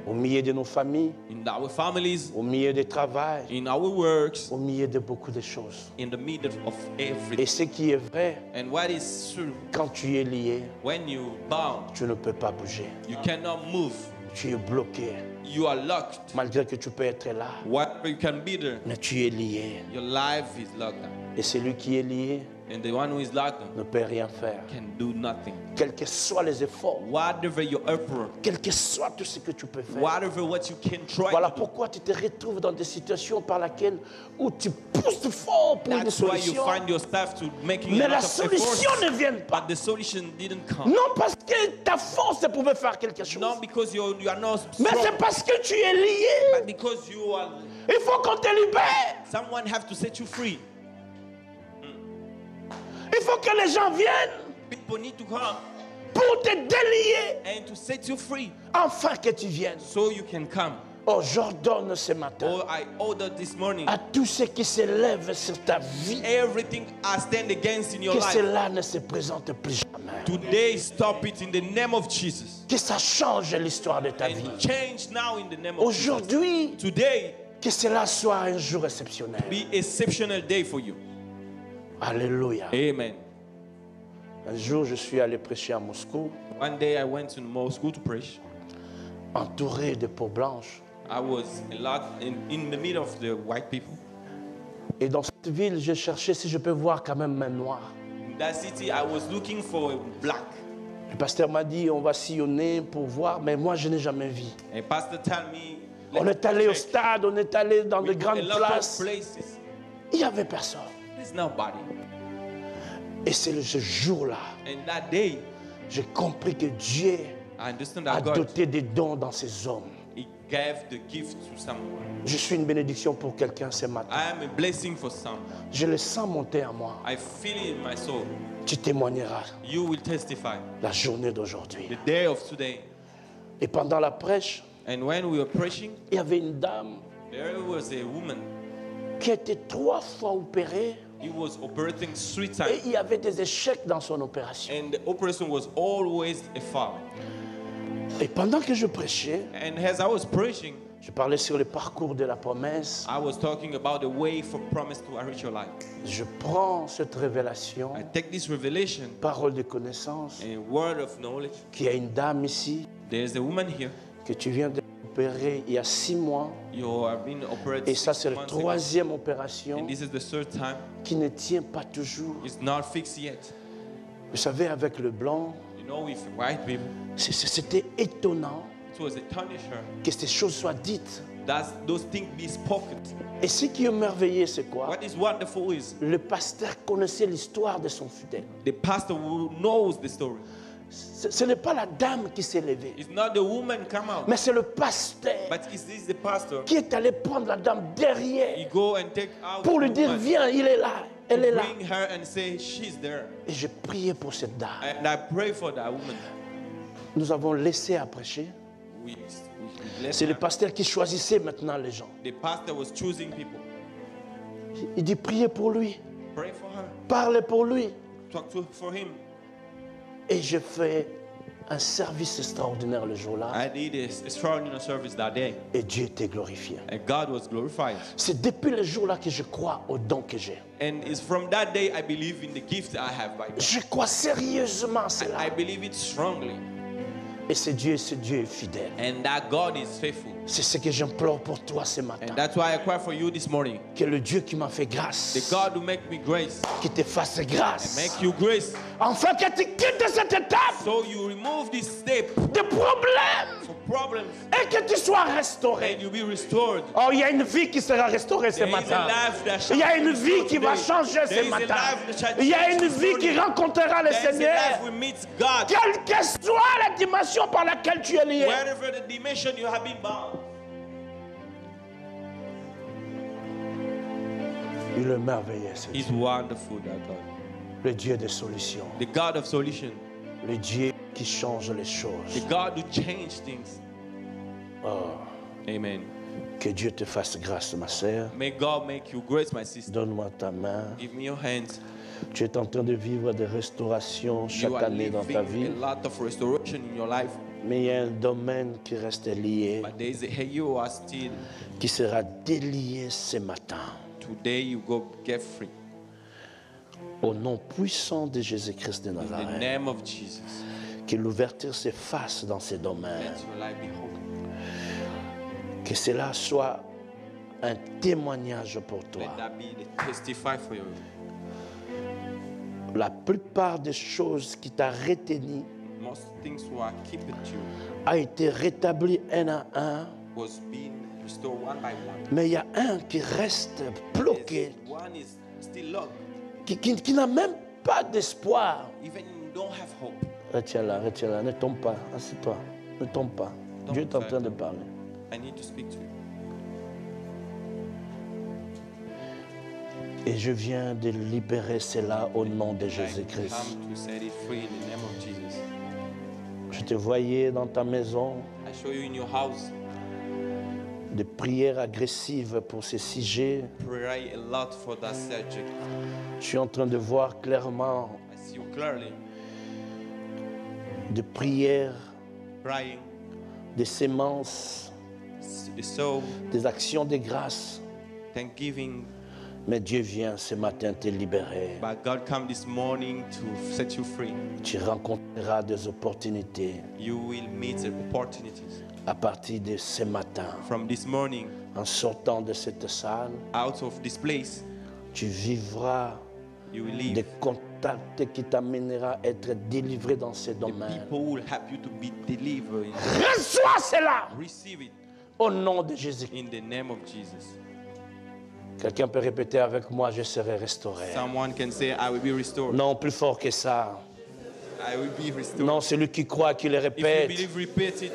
Speaker 1: Au milieu de nos familles,
Speaker 2: In our families,
Speaker 1: au milieu du travail,
Speaker 2: in our works,
Speaker 1: au milieu de beaucoup de choses.
Speaker 2: in the middle of
Speaker 1: Et
Speaker 2: everything.
Speaker 1: ce qui est vrai,
Speaker 2: And what is true,
Speaker 1: quand tu es lié,
Speaker 2: when you bound,
Speaker 1: tu ne peux pas bouger.
Speaker 2: you cannot move.
Speaker 1: Tu es bloqué.
Speaker 2: You are locked.
Speaker 1: Malgré que tu peux être là,
Speaker 2: Whatever you can be there,
Speaker 1: mais tu es lié.
Speaker 2: your life is locked down.
Speaker 1: Et celui qui est lié
Speaker 2: And the one who is locked down
Speaker 1: ne peut rien faire.
Speaker 2: can do nothing.
Speaker 1: Quels que soient les efforts,
Speaker 2: Whatever your effort,
Speaker 1: quel que soit tout ce que tu peux faire.
Speaker 2: whatever what you can try
Speaker 1: Voilà
Speaker 2: to do.
Speaker 1: pourquoi tu te retrouves dans des situations par lesquelles où tu pousses fort pour une
Speaker 2: That's why you
Speaker 1: solution,
Speaker 2: find yourself to making
Speaker 1: mais
Speaker 2: a
Speaker 1: la
Speaker 2: lot of
Speaker 1: solution
Speaker 2: efforts,
Speaker 1: ne vient pas.
Speaker 2: but the solution didn't come.
Speaker 1: Non parce que ta force pouvait faire quelque chose,
Speaker 2: Not because you are not
Speaker 1: mais
Speaker 2: strong,
Speaker 1: c'est parce que tu es lié.
Speaker 2: but because you are.
Speaker 1: Il faut qu'on te libère.
Speaker 2: Someone have to set you free.
Speaker 1: Il faut que les gens viennent.
Speaker 2: People need to come.
Speaker 1: pour te délier,
Speaker 2: and to set you free
Speaker 1: afin que tu viennes.
Speaker 2: so you can come.
Speaker 1: Oh, j'ordonne ce matin
Speaker 2: Oh, I order this morning
Speaker 1: à tous ceux qui se lèvent sur ta vie
Speaker 2: everything I stand against in your
Speaker 1: que
Speaker 2: life.
Speaker 1: cela ne se présente plus jamais.
Speaker 2: Today, stop it in the name of Jesus.
Speaker 1: Que ça change l'histoire de ta vie.
Speaker 2: And change now in the name of Jesus.
Speaker 1: Aujourd'hui,
Speaker 2: Today,
Speaker 1: que cela soit un jour exceptionnel.
Speaker 2: be exceptional day for you.
Speaker 1: Alléluia.
Speaker 2: Amen.
Speaker 1: Un jour, je suis allé prêcher à Moscou,
Speaker 2: One day I went to Moscow to preach.
Speaker 1: entouré de peaux blanches.
Speaker 2: I was a lot in the middle of the white people.
Speaker 1: Et dans cette ville, j'ai cherché si je peux voir quand même un noir.
Speaker 2: In that city, I was looking for a black.
Speaker 1: Le pasteur m'a dit, on va sillonner pour voir, mais moi, je n'ai jamais vu.
Speaker 2: And pastor told me,
Speaker 1: On est allé au stade, on est allé dans de
Speaker 2: a
Speaker 1: grandes
Speaker 2: lot of
Speaker 1: places.
Speaker 2: places.
Speaker 1: Il n'y avait personne.
Speaker 2: There's nobody.
Speaker 1: Et c'est ce jour-là,
Speaker 2: And that day,
Speaker 1: j'ai compris que Dieu
Speaker 2: I understand
Speaker 1: a
Speaker 2: that God,
Speaker 1: doté des dons dans ses hommes.
Speaker 2: He gave the gift to someone.
Speaker 1: Je suis une bénédiction pour quelqu'un ce matin.
Speaker 2: I am a blessing for some.
Speaker 1: Je le sens monter en moi.
Speaker 2: I feel it in my soul.
Speaker 1: Tu témoigneras
Speaker 2: You will testify.
Speaker 1: la journée d'aujourd'hui.
Speaker 2: The day of today.
Speaker 1: Et pendant la prêche,
Speaker 2: And when we were preaching,
Speaker 1: il y avait une dame
Speaker 2: there was a woman.
Speaker 1: qui a été 3 fois opérée
Speaker 2: He was operating 3
Speaker 1: et
Speaker 2: times.
Speaker 1: il y avait des échecs dans son opération.
Speaker 2: And the operation was always a fail.
Speaker 1: Et pendant que je prêchais,
Speaker 2: And as I was preaching,
Speaker 1: je parlais sur le parcours de la promesse.
Speaker 2: I was talking about the way from promise to reach your life.
Speaker 1: Je prends cette révélation,
Speaker 2: I take this revelation,
Speaker 1: parole de connaissance,
Speaker 2: a word of knowledge.
Speaker 1: qu'il y a une dame ici
Speaker 2: There's a woman here.
Speaker 1: que tu viens d'opérer il y a 6 mois.
Speaker 2: You have been operated
Speaker 1: Et ça,
Speaker 2: 6
Speaker 1: c'est la
Speaker 2: months ago.
Speaker 1: 3e opération
Speaker 2: And this is the 3rd time.
Speaker 1: qui ne tient pas toujours.
Speaker 2: It's not fixed yet.
Speaker 1: Vous savez, avec le blanc,
Speaker 2: You know, with white people,
Speaker 1: c'était étonnant
Speaker 2: it was a tarnisher.
Speaker 1: que ces choses soient dites.
Speaker 2: Those things be spoken.
Speaker 1: Et ce qui est merveilleux, c'est quoi?
Speaker 2: What is wonderful is
Speaker 1: Le pasteur connaissait l'histoire de son fidèle.
Speaker 2: the pastor who knows the story.
Speaker 1: Ce n'est pas la dame qui s'est levée,
Speaker 2: It's not the woman come out,
Speaker 1: mais c'est le pasteur
Speaker 2: but is this the pastor?
Speaker 1: qui est allé prendre la dame
Speaker 2: He
Speaker 1: derrière
Speaker 2: go and take out
Speaker 1: pour lui
Speaker 2: the
Speaker 1: dire,
Speaker 2: woman,
Speaker 1: viens, il est là, elle est là.
Speaker 2: bring her and say she's there.
Speaker 1: Et j'ai prié pour cette dame.
Speaker 2: And I pray for that woman.
Speaker 1: Nous avons laissé à prêcher.
Speaker 2: We bless
Speaker 1: C'est le
Speaker 2: her.
Speaker 1: pasteur qui choisissait maintenant les gens.
Speaker 2: The pastor was choosing people.
Speaker 1: Il dit, priez pour lui,
Speaker 2: Pray for her.
Speaker 1: parlez pour lui.
Speaker 2: For him.
Speaker 1: Et j'ai fait un service extraordinaire le jour-là.
Speaker 2: I did this extraordinary service that day.
Speaker 1: Et Dieu était glorifié.
Speaker 2: And God was glorified.
Speaker 1: C'est depuis le jour-là que je crois au don que j'ai.
Speaker 2: And it's from that day I believe in the gift I have by God.
Speaker 1: Je crois sérieusement à cela.
Speaker 2: I believe it strongly.
Speaker 1: Et ce Dieu est fidèle.
Speaker 2: And that God is faithful.
Speaker 1: C'est ce que j'implore pour toi ce matin.
Speaker 2: And that's why I cry for you this morning.
Speaker 1: Que le Dieu qui m'a fait grâce,
Speaker 2: The God who make me grace,
Speaker 1: qui te fasse grâce,
Speaker 2: make you grace.
Speaker 1: enfin que tu quittes cette étape
Speaker 2: So you remove this step
Speaker 1: de problèmes
Speaker 2: for problems
Speaker 1: et que tu sois restauré.
Speaker 2: and you be restored.
Speaker 1: Oh, il y a une vie qui sera restaurée ce
Speaker 2: There is a
Speaker 1: matin.
Speaker 2: life that shall
Speaker 1: Il y a
Speaker 2: be
Speaker 1: une
Speaker 2: restored
Speaker 1: vie qui va
Speaker 2: today.
Speaker 1: changer
Speaker 2: There
Speaker 1: ce
Speaker 2: is a
Speaker 1: matin.
Speaker 2: life that shall
Speaker 1: Il y a
Speaker 2: change
Speaker 1: une
Speaker 2: this
Speaker 1: vie qui
Speaker 2: morning.
Speaker 1: rencontrera le
Speaker 2: There is a
Speaker 1: Seigneur.
Speaker 2: life we meet God.
Speaker 1: Quelle que soit la dimension par laquelle tu es lié.
Speaker 2: Wherever the dimension you have been bound.
Speaker 1: Il est merveilleux, ce Dieu.
Speaker 2: He's wonderful, that God.
Speaker 1: Le Dieu des solutions.
Speaker 2: The God of solution.
Speaker 1: Le Dieu qui change les
Speaker 2: The
Speaker 1: choses.
Speaker 2: God who changes things.
Speaker 1: Oh,
Speaker 2: Amen.
Speaker 1: que Dieu te fasse grâce, ma sœur.
Speaker 2: May God make you grace, my sister.
Speaker 1: Donne-moi ta main.
Speaker 2: Give me your hands.
Speaker 1: Tu es en train de vivre des restaurations
Speaker 2: You
Speaker 1: chaque
Speaker 2: are
Speaker 1: année dans ta
Speaker 2: living
Speaker 1: vie.
Speaker 2: a lot of restoration in your life.
Speaker 1: Mais il y a un domaine qui reste lié,
Speaker 2: But there is a you are still.
Speaker 1: qui sera délié ce matin.
Speaker 2: Today you go get free.
Speaker 1: Au nom puissant de Jésus-Christ de
Speaker 2: In the
Speaker 1: Nazareth,
Speaker 2: name of Jesus.
Speaker 1: que l'ouverture se fasse dans ces domaines.
Speaker 2: Let your life be whole.
Speaker 1: Que cela soit un témoignage pour toi.
Speaker 2: Let that be the testify for you.
Speaker 1: La plupart des choses qui t'a retenu
Speaker 2: Most things who are keeping you
Speaker 1: a été rétabli un à un,
Speaker 2: was being restored one by one.
Speaker 1: mais il y a un qui reste bloqué,
Speaker 2: One is still locked.
Speaker 1: qui n'a même pas d'espoir.
Speaker 2: Even you don't have hope.
Speaker 1: Retiens-la, ne tombe pas, assieds-toi, ne tombe pas. Dieu est en train de parler.
Speaker 2: I need to speak to you.
Speaker 1: Et je viens de libérer cela au nom de
Speaker 2: I
Speaker 1: Jésus-Christ.
Speaker 2: come to set it free in the name of Jesus.
Speaker 1: Je te voyais dans ta maison,
Speaker 2: I saw you in your house.
Speaker 1: des prières agressives pour ces sujets.
Speaker 2: Pray a lot for that subject.
Speaker 1: Je suis en train de voir clairement
Speaker 2: I see you clearly
Speaker 1: des prières,
Speaker 2: praying,
Speaker 1: des sémences,
Speaker 2: the soul,
Speaker 1: des actions de grâce.
Speaker 2: thanksgiving.
Speaker 1: Mais Dieu vient ce matin te libérer.
Speaker 2: But God come this morning to set you free.
Speaker 1: Tu rencontreras des opportunités
Speaker 2: You will meet the opportunities
Speaker 1: à partir de ce matin.
Speaker 2: from this morning.
Speaker 1: En sortant de cette salle,
Speaker 2: Out of this place,
Speaker 1: tu vivras
Speaker 2: you will
Speaker 1: des
Speaker 2: live.
Speaker 1: contacts qui t'amèneront à être délivré dans ce
Speaker 2: The
Speaker 1: domaine.
Speaker 2: people will help you to be delivered.
Speaker 1: Reçois cela
Speaker 2: Receive it
Speaker 1: au nom de Jésus.
Speaker 2: in the name of Jesus.
Speaker 1: Quelqu'un peut répéter avec moi, je serai restauré.
Speaker 2: Someone can say, I will be restored.
Speaker 1: Non, plus fort que ça.
Speaker 2: I will be restored.
Speaker 1: Non, celui qui croit, qui le
Speaker 2: If you
Speaker 1: répète.
Speaker 2: believe, repeat it.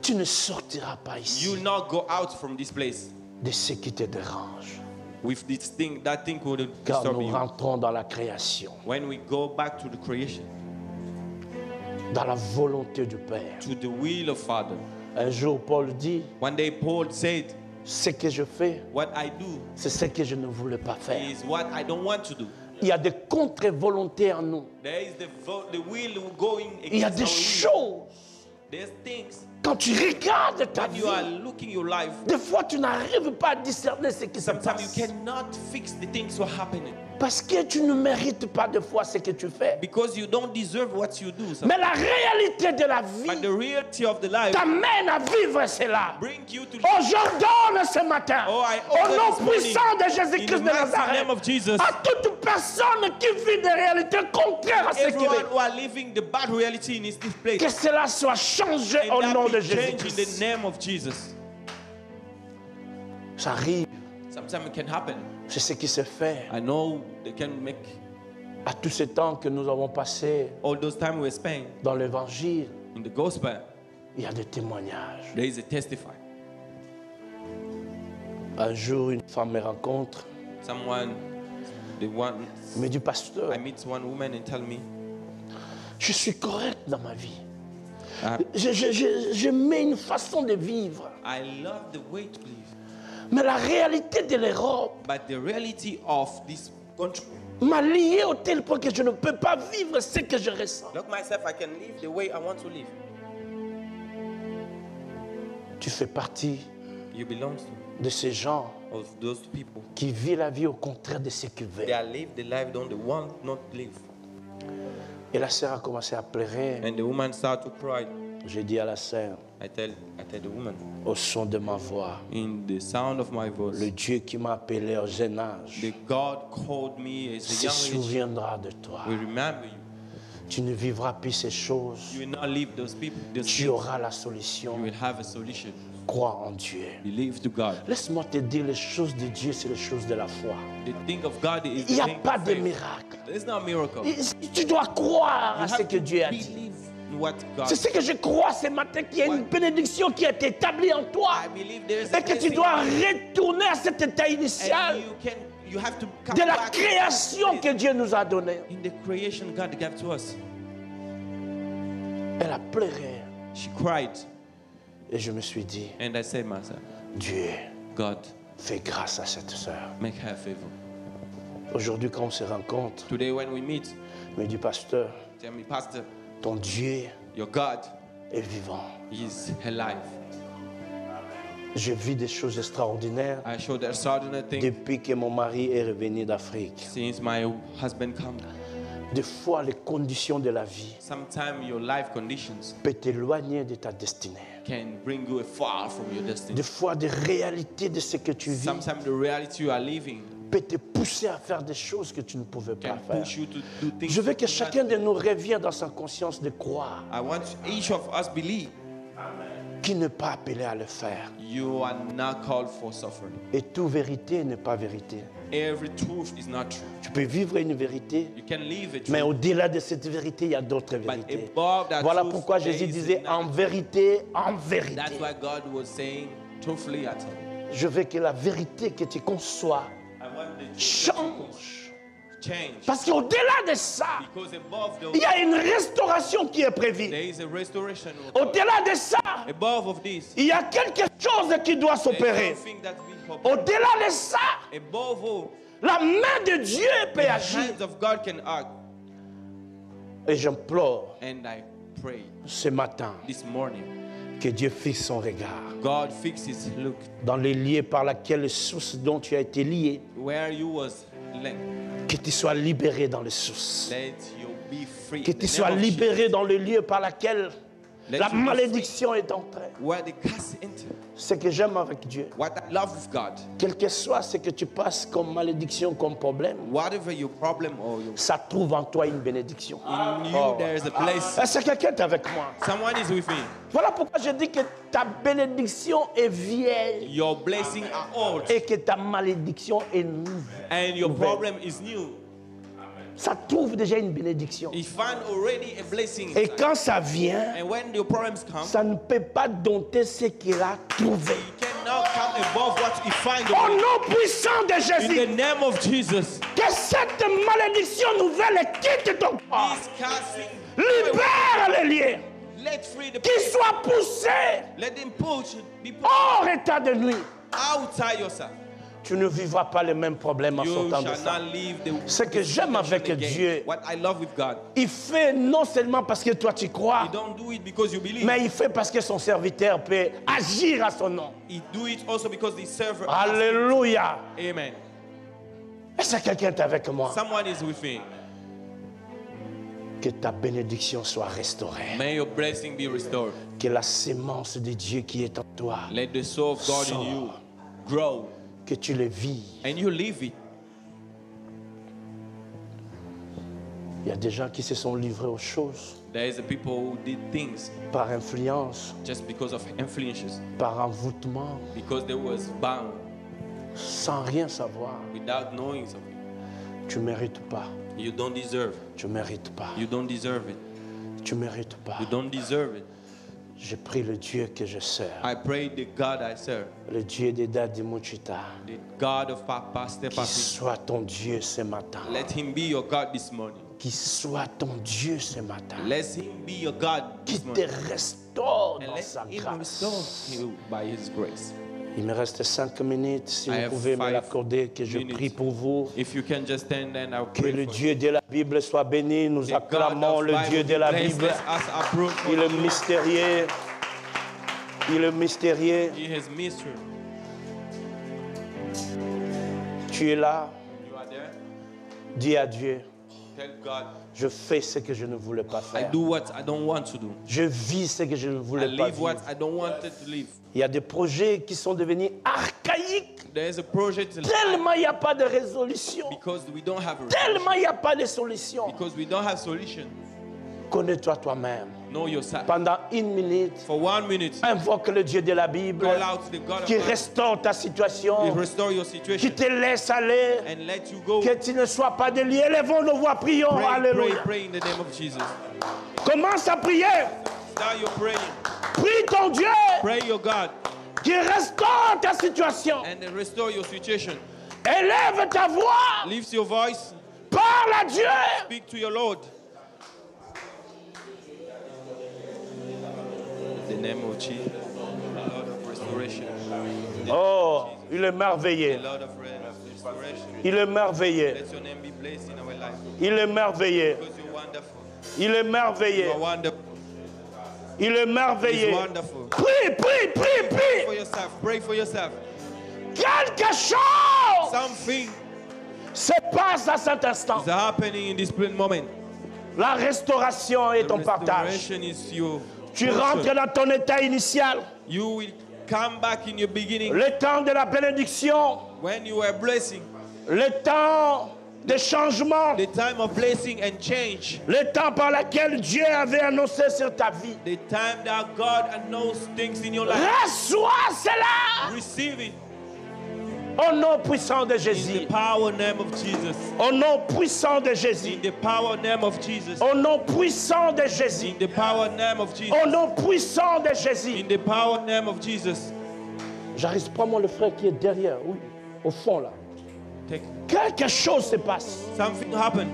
Speaker 1: Tu ne sortiras pas ici
Speaker 2: You will not go out from this place
Speaker 1: de ce qui te dérange.
Speaker 2: with this thing. That thing will
Speaker 1: Car
Speaker 2: disturb
Speaker 1: nous
Speaker 2: you.
Speaker 1: rentrons dans la création,
Speaker 2: When we go back to the creation,
Speaker 1: dans la volonté du Père.
Speaker 2: to the will of Father.
Speaker 1: Un jour, Paul dit,
Speaker 2: One day Paul said,
Speaker 1: ce que je fais,
Speaker 2: what I do
Speaker 1: c'est ce que je ne voulais pas faire.
Speaker 2: is what I don't want to do.
Speaker 1: Il y a des contre-volontés en nous.
Speaker 2: There is the will going
Speaker 1: Il y a
Speaker 2: against
Speaker 1: des
Speaker 2: our will.
Speaker 1: choses.
Speaker 2: There's things.
Speaker 1: Quand tu regardes ta
Speaker 2: When you are
Speaker 1: vie,
Speaker 2: looking your life,
Speaker 1: des fois tu n'arrives pas à discerner ce qui se
Speaker 2: sometimes you
Speaker 1: passe.
Speaker 2: cannot fix the things that are happening
Speaker 1: Parce que tu ne mérites pas des fois ce que tu fais.
Speaker 2: because you don't deserve what you do.
Speaker 1: Mais la réalité de la
Speaker 2: But
Speaker 1: vie
Speaker 2: the reality of the life
Speaker 1: t'amène à vivre cela.
Speaker 2: bring you to
Speaker 1: Oh, j'ordonne ce matin,
Speaker 2: Oh, I
Speaker 1: au
Speaker 2: order
Speaker 1: nom
Speaker 2: this morning,
Speaker 1: puissant de
Speaker 2: in
Speaker 1: Jésus-Christ
Speaker 2: the
Speaker 1: de
Speaker 2: mighty
Speaker 1: Nazareth,
Speaker 2: name of Jesus,
Speaker 1: à toute personne qui vit des réalités contraires à ce qu'il
Speaker 2: everyone
Speaker 1: est,
Speaker 2: who are living the bad reality in this place,
Speaker 1: que cela soit changé
Speaker 2: and
Speaker 1: au
Speaker 2: that
Speaker 1: nom
Speaker 2: be
Speaker 1: de
Speaker 2: changed in the
Speaker 1: Jésus-Christ.
Speaker 2: name of Jesus.
Speaker 1: Ça arrive,
Speaker 2: Sometimes it can happen.
Speaker 1: c'est ce qui se fait
Speaker 2: I know they can make
Speaker 1: à tout ce temps que nous avons passé
Speaker 2: all those time we spent
Speaker 1: dans l'évangile.
Speaker 2: in the gospel.
Speaker 1: Il y a des témoignages.
Speaker 2: There is a testify.
Speaker 1: Un jour, une femme me rencontre,
Speaker 2: Someone, the one,
Speaker 1: me dit, pasteur,
Speaker 2: I meet one woman and tell me,
Speaker 1: je suis correct dans ma vie.
Speaker 2: I
Speaker 1: Je mets une façon de vivre.
Speaker 2: love the way to live,
Speaker 1: Mais la réalité de l'Europe
Speaker 2: but the reality of this country.
Speaker 1: m'a lié au tel point que je ne peux pas vivre ce que je ressens.
Speaker 2: Look myself, I can live the way I want to live.
Speaker 1: Tu fais partie
Speaker 2: You belong
Speaker 1: de ces gens
Speaker 2: of those people.
Speaker 1: qui vivent la vie au contraire de ce qu'ils
Speaker 2: They
Speaker 1: veulent.
Speaker 2: are live the life don't they want not live.
Speaker 1: Et la sœur a commencé à pleurer.
Speaker 2: And the woman started to cry.
Speaker 1: J'ai dit à la sœur,
Speaker 2: I tell the woman,
Speaker 1: au son de ma voix,
Speaker 2: in the sound of my voice,
Speaker 1: le Dieu qui m'a appelé au jeune âge
Speaker 2: the God called me as a
Speaker 1: se
Speaker 2: young age
Speaker 1: souviendra de toi.
Speaker 2: will remember you.
Speaker 1: Tu ne vivras plus ces choses.
Speaker 2: You will not leave those people. Those
Speaker 1: Tu
Speaker 2: things.
Speaker 1: auras la
Speaker 2: You
Speaker 1: solution.
Speaker 2: will have a solution.
Speaker 1: Crois en Dieu.
Speaker 2: Believe to God.
Speaker 1: Laisse-moi te dire, les choses de Dieu, c'est les choses de la foi.
Speaker 2: The thing of God is
Speaker 1: Il
Speaker 2: the
Speaker 1: n'y a
Speaker 2: thing
Speaker 1: pas
Speaker 2: of
Speaker 1: de
Speaker 2: faith.
Speaker 1: miracle.
Speaker 2: There's no miracle.
Speaker 1: Tu dois croire
Speaker 2: You
Speaker 1: à ce
Speaker 2: have
Speaker 1: que
Speaker 2: to
Speaker 1: Dieu a dit.
Speaker 2: believe in what God.
Speaker 1: C'est ce que je crois ce matin, qu'il y a une bénédiction qui est établie en toi
Speaker 2: I believe there is a
Speaker 1: et que tu
Speaker 2: blessing
Speaker 1: dois
Speaker 2: in you.
Speaker 1: retourner à cet état initial
Speaker 2: And you have to come
Speaker 1: de la
Speaker 2: back
Speaker 1: création que Dieu nous a donnée.
Speaker 2: in the creation God gave to us.
Speaker 1: Elle a pleuré
Speaker 2: She cried,
Speaker 1: et je me suis dit,
Speaker 2: and I said myself,
Speaker 1: Dieu,
Speaker 2: God,
Speaker 1: fais grâce à cette sœur.
Speaker 2: make her favor.
Speaker 1: Aujourd'hui, quand on se rencontre,
Speaker 2: Today when we meet,
Speaker 1: me dit, pasteur,
Speaker 2: tell me, Pastor,
Speaker 1: ton Dieu
Speaker 2: your God
Speaker 1: est vivant.
Speaker 2: is alive.
Speaker 1: Je vis des choses extraordinaires
Speaker 2: I showed that extraordinary thing
Speaker 1: depuis que mon mari est revenu d'Afrique.
Speaker 2: since my husband come.
Speaker 1: Des fois, les conditions de la vie
Speaker 2: Sometimes your life conditions
Speaker 1: peuvent t'éloigner de ta destinée.
Speaker 2: can bring you far from your destiny.
Speaker 1: Des fois, des réalités de ce que tu vis
Speaker 2: Sometimes the reality you are living
Speaker 1: peut te pousser à faire des choses que tu ne pouvais pas
Speaker 2: can
Speaker 1: faire.
Speaker 2: push you to do things.
Speaker 1: Je veux que
Speaker 2: you
Speaker 1: chacun
Speaker 2: not-
Speaker 1: de nous revienne dans sa conscience de croire
Speaker 2: I want each of us believe
Speaker 1: qu'il n'est pas appelé à le faire.
Speaker 2: you are not called for suffering.
Speaker 1: Et toute vérité n'est pas vérité.
Speaker 2: Every truth is not true.
Speaker 1: Tu peux vivre une vérité,
Speaker 2: You can live it,
Speaker 1: mais au-delà de cette vérité, il y a d'autres
Speaker 2: but
Speaker 1: vérités.
Speaker 2: above that
Speaker 1: Voilà
Speaker 2: truth,
Speaker 1: pourquoi
Speaker 2: there
Speaker 1: Jésus
Speaker 2: is
Speaker 1: disait en
Speaker 2: another.
Speaker 1: vérité, en
Speaker 2: That's
Speaker 1: vérité.
Speaker 2: why God was saying, truthfully, I tell you.
Speaker 1: Je veux que la vérité que tu conçois
Speaker 2: I want the truth that you
Speaker 1: change
Speaker 2: change.
Speaker 1: Parce qu'au-delà de ça,
Speaker 2: Because above those,
Speaker 1: il y a une restauration qui est prévue.
Speaker 2: there is a restoration. Of God.
Speaker 1: Au-delà de ça,
Speaker 2: Above of this,
Speaker 1: il y a quelque chose qui doit
Speaker 2: there is
Speaker 1: s'opérer.
Speaker 2: something that we hope.
Speaker 1: Au-delà de ça,
Speaker 2: Above all,
Speaker 1: la main de Dieu peut
Speaker 2: the
Speaker 1: agir.
Speaker 2: hands of God can act.
Speaker 1: Et j'implore
Speaker 2: And I pray
Speaker 1: ce matin
Speaker 2: this morning,
Speaker 1: que Dieu fixe son regard
Speaker 2: God fixes look
Speaker 1: dans les lieux par lesquels les sources dont tu as été lié,
Speaker 2: where you was linked.
Speaker 1: que tu sois libéré dans les sources,
Speaker 2: Let you be free.
Speaker 1: que
Speaker 2: In
Speaker 1: tu
Speaker 2: the
Speaker 1: sois
Speaker 2: name of
Speaker 1: libéré
Speaker 2: Jesus.
Speaker 1: dans le lieu par lequel
Speaker 2: Let
Speaker 1: la
Speaker 2: you be
Speaker 1: malédiction est entrée.
Speaker 2: free. Where the cast enter.
Speaker 1: Ce que j'aime avec Dieu,
Speaker 2: What I love with God,
Speaker 1: quel que soit ce que tu passes comme malédiction, comme problème,
Speaker 2: whatever your problem or your
Speaker 1: ça trouve en toi une bénédiction.
Speaker 2: in you, there is a place.
Speaker 1: Est-ce que quelqu'un est avec moi?
Speaker 2: Someone is with me.
Speaker 1: Voilà pourquoi je dis que ta bénédiction est vieille
Speaker 2: Your blessing are old,
Speaker 1: et que ta malédiction est nouvelle.
Speaker 2: and your problem is new.
Speaker 1: Ça trouve déjà une bénédiction.
Speaker 2: You find already a blessing.
Speaker 1: Et
Speaker 2: inside.
Speaker 1: quand ça vient,
Speaker 2: And when your problems come,
Speaker 1: ça ne peut pas dompter ce qu'il a trouvé.
Speaker 2: you cannot come above what you find.
Speaker 1: Au
Speaker 2: already.
Speaker 1: nom puissant de
Speaker 2: In
Speaker 1: Jésus,
Speaker 2: the name of Jesus,
Speaker 1: que cette malédiction nouvelle quitte ton corps.
Speaker 2: He's casting.
Speaker 1: Libère les liens.
Speaker 2: Let free the
Speaker 1: Qu'il soit poussé
Speaker 2: Let him push. Be pushed
Speaker 1: hors état de nuit.
Speaker 2: outside yourself.
Speaker 1: Tu ne vivras pas les mêmes problèmes en
Speaker 2: You
Speaker 1: sortant de
Speaker 2: shall
Speaker 1: ça.
Speaker 2: not leave the.
Speaker 1: Ce que j'aime avec
Speaker 2: again.
Speaker 1: Dieu,
Speaker 2: What I love with God,
Speaker 1: il fait non seulement parce que toi tu crois,
Speaker 2: He don't do it because you believe.
Speaker 1: mais il fait parce que son serviteur peut agir à son nom.
Speaker 2: He do it also because the server.
Speaker 1: Alléluia.
Speaker 2: Amen.
Speaker 1: Est-ce que quelqu'un est avec moi?
Speaker 2: Someone is with me.
Speaker 1: Que ta bénédiction soit restaurée.
Speaker 2: May your blessing be restored.
Speaker 1: Que la sémence de Dieu qui est en toi,
Speaker 2: Let the soul of God in you grow,
Speaker 1: que tu le vis.
Speaker 2: and you live it.
Speaker 1: Il y a des gens qui se sont livrés aux choses
Speaker 2: There is a people who did things
Speaker 1: par influence,
Speaker 2: just because of influences,
Speaker 1: par envoûtement,
Speaker 2: because they was bound
Speaker 1: sans rien savoir.
Speaker 2: without knowing something.
Speaker 1: Tu ne mérites pas.
Speaker 2: You don't deserve.
Speaker 1: Tu ne mérites pas.
Speaker 2: You don't deserve it.
Speaker 1: Tu ne mérites pas.
Speaker 2: You don't deserve it.
Speaker 1: Je prie le Dieu que je sers,
Speaker 2: I pray the God I serve,
Speaker 1: le Dieu des Dadi Muchita,
Speaker 2: the God of Pastor
Speaker 1: qui
Speaker 2: Papi,
Speaker 1: soit ton Dieu ce matin.
Speaker 2: let him be your God this morning.
Speaker 1: Qui soit ton Dieu ce matin.
Speaker 2: Let him be your God
Speaker 1: Qui
Speaker 2: this
Speaker 1: te
Speaker 2: morning.
Speaker 1: restaure
Speaker 2: And
Speaker 1: dans
Speaker 2: let
Speaker 1: sa
Speaker 2: him
Speaker 1: grâce.
Speaker 2: restore you by his grace.
Speaker 1: Il me reste 5 minutes. Si
Speaker 2: I
Speaker 1: vous
Speaker 2: have
Speaker 1: pouvez me
Speaker 2: 5
Speaker 1: l'accorder, que je
Speaker 2: minutes.
Speaker 1: prie pour vous.
Speaker 2: If you can just stand and I'll
Speaker 1: Que
Speaker 2: pray
Speaker 1: le
Speaker 2: for
Speaker 1: Dieu de la Bible soit béni. Nous
Speaker 2: you. The God
Speaker 1: acclamons
Speaker 2: of
Speaker 1: le Dieu
Speaker 2: Bible
Speaker 1: de la
Speaker 2: be blessed.
Speaker 1: Bible.
Speaker 2: Let us approve for
Speaker 1: Il est
Speaker 2: you.
Speaker 1: mystérieux. Il est mystérieux.
Speaker 2: He has mystery.
Speaker 1: Tu es là.
Speaker 2: You are there.
Speaker 1: Dis à Dieu,
Speaker 2: Tell God,
Speaker 1: je fais ce que je ne voulais pas
Speaker 2: I
Speaker 1: faire.
Speaker 2: do what I don't want to do.
Speaker 1: Je vis ce que je ne
Speaker 2: I
Speaker 1: voulais pas
Speaker 2: live what
Speaker 1: vivre.
Speaker 2: I don't want to live.
Speaker 1: Il y a des projets qui sont devenus archaïques.
Speaker 2: There is a project
Speaker 1: Tellement il n'y a pas de résolution.
Speaker 2: because we don't have a
Speaker 1: Tellement il n'y a pas de solution.
Speaker 2: because we don't have solution.
Speaker 1: Connais-toi toi-même.
Speaker 2: Know yourself.
Speaker 1: Pendant 1 minute,
Speaker 2: For 1 minute,
Speaker 1: invoque le Dieu de la Bible
Speaker 2: call out to the God of
Speaker 1: qui
Speaker 2: God.
Speaker 1: restaure ta
Speaker 2: He
Speaker 1: situation,
Speaker 2: restore your
Speaker 1: qui
Speaker 2: situation
Speaker 1: te laisse aller,
Speaker 2: and let you go.
Speaker 1: que tu ne sois pas délié. Élevons nos voix, prions.
Speaker 2: Pray, pray,
Speaker 1: Alléluia.
Speaker 2: pray in the name of Jesus.
Speaker 1: Commence à prier.
Speaker 2: Start your praying.
Speaker 1: Prie ton Dieu
Speaker 2: Pray your God
Speaker 1: qui restaure ta situation.
Speaker 2: and then restore your situation.
Speaker 1: Élève ta voix.
Speaker 2: Lift your voice.
Speaker 1: Parle à Dieu.
Speaker 2: Speak to your Lord. In the name of Jesus, Lord of restoration.
Speaker 1: Oh, il est
Speaker 2: The
Speaker 1: merveilleux.
Speaker 2: Lord of restoration.
Speaker 1: Il est merveilleux.
Speaker 2: Let your name be blessed in our life.
Speaker 1: Il est merveilleux.
Speaker 2: Because you're wonderful.
Speaker 1: Il est
Speaker 2: You
Speaker 1: merveilleux.
Speaker 2: are wonderful.
Speaker 1: Il est
Speaker 2: He's
Speaker 1: merveilleux.
Speaker 2: wonderful.
Speaker 1: Prie, prie, prie,
Speaker 2: For
Speaker 1: prie.
Speaker 2: yourself. Pray for yourself.
Speaker 1: Quelque chose
Speaker 2: Something
Speaker 1: se passe à cet instant.
Speaker 2: is happening in this present moment.
Speaker 1: La restauration est
Speaker 2: The
Speaker 1: ton partage.
Speaker 2: restoration is your
Speaker 1: Tu
Speaker 2: portion.
Speaker 1: rentres dans ton état initial.
Speaker 2: You will come back in your beginning
Speaker 1: Le temps de la bénédiction.
Speaker 2: when you were blessing.
Speaker 1: Le temps de changement.
Speaker 2: The time of blessing and change.
Speaker 1: Le temps par lequel Dieu avait annoncé sur ta vie.
Speaker 2: The time that God announced things in your life.
Speaker 1: Reçois cela
Speaker 2: Receive it
Speaker 1: au nom puissant de
Speaker 2: in
Speaker 1: Jésus.
Speaker 2: the power name of Jesus.
Speaker 1: Au nom puissant de Jésus.
Speaker 2: In the power name of Jesus.
Speaker 1: Au nom puissant de Jésus.
Speaker 2: In the power name of Jesus.
Speaker 1: Au nom puissant de Jésus.
Speaker 2: In the power name of Jesus.
Speaker 1: J'arrive, prends-moi le frère qui est derrière, oui, au fond là.
Speaker 2: Take
Speaker 1: Quelque chose se passe.
Speaker 2: something happened.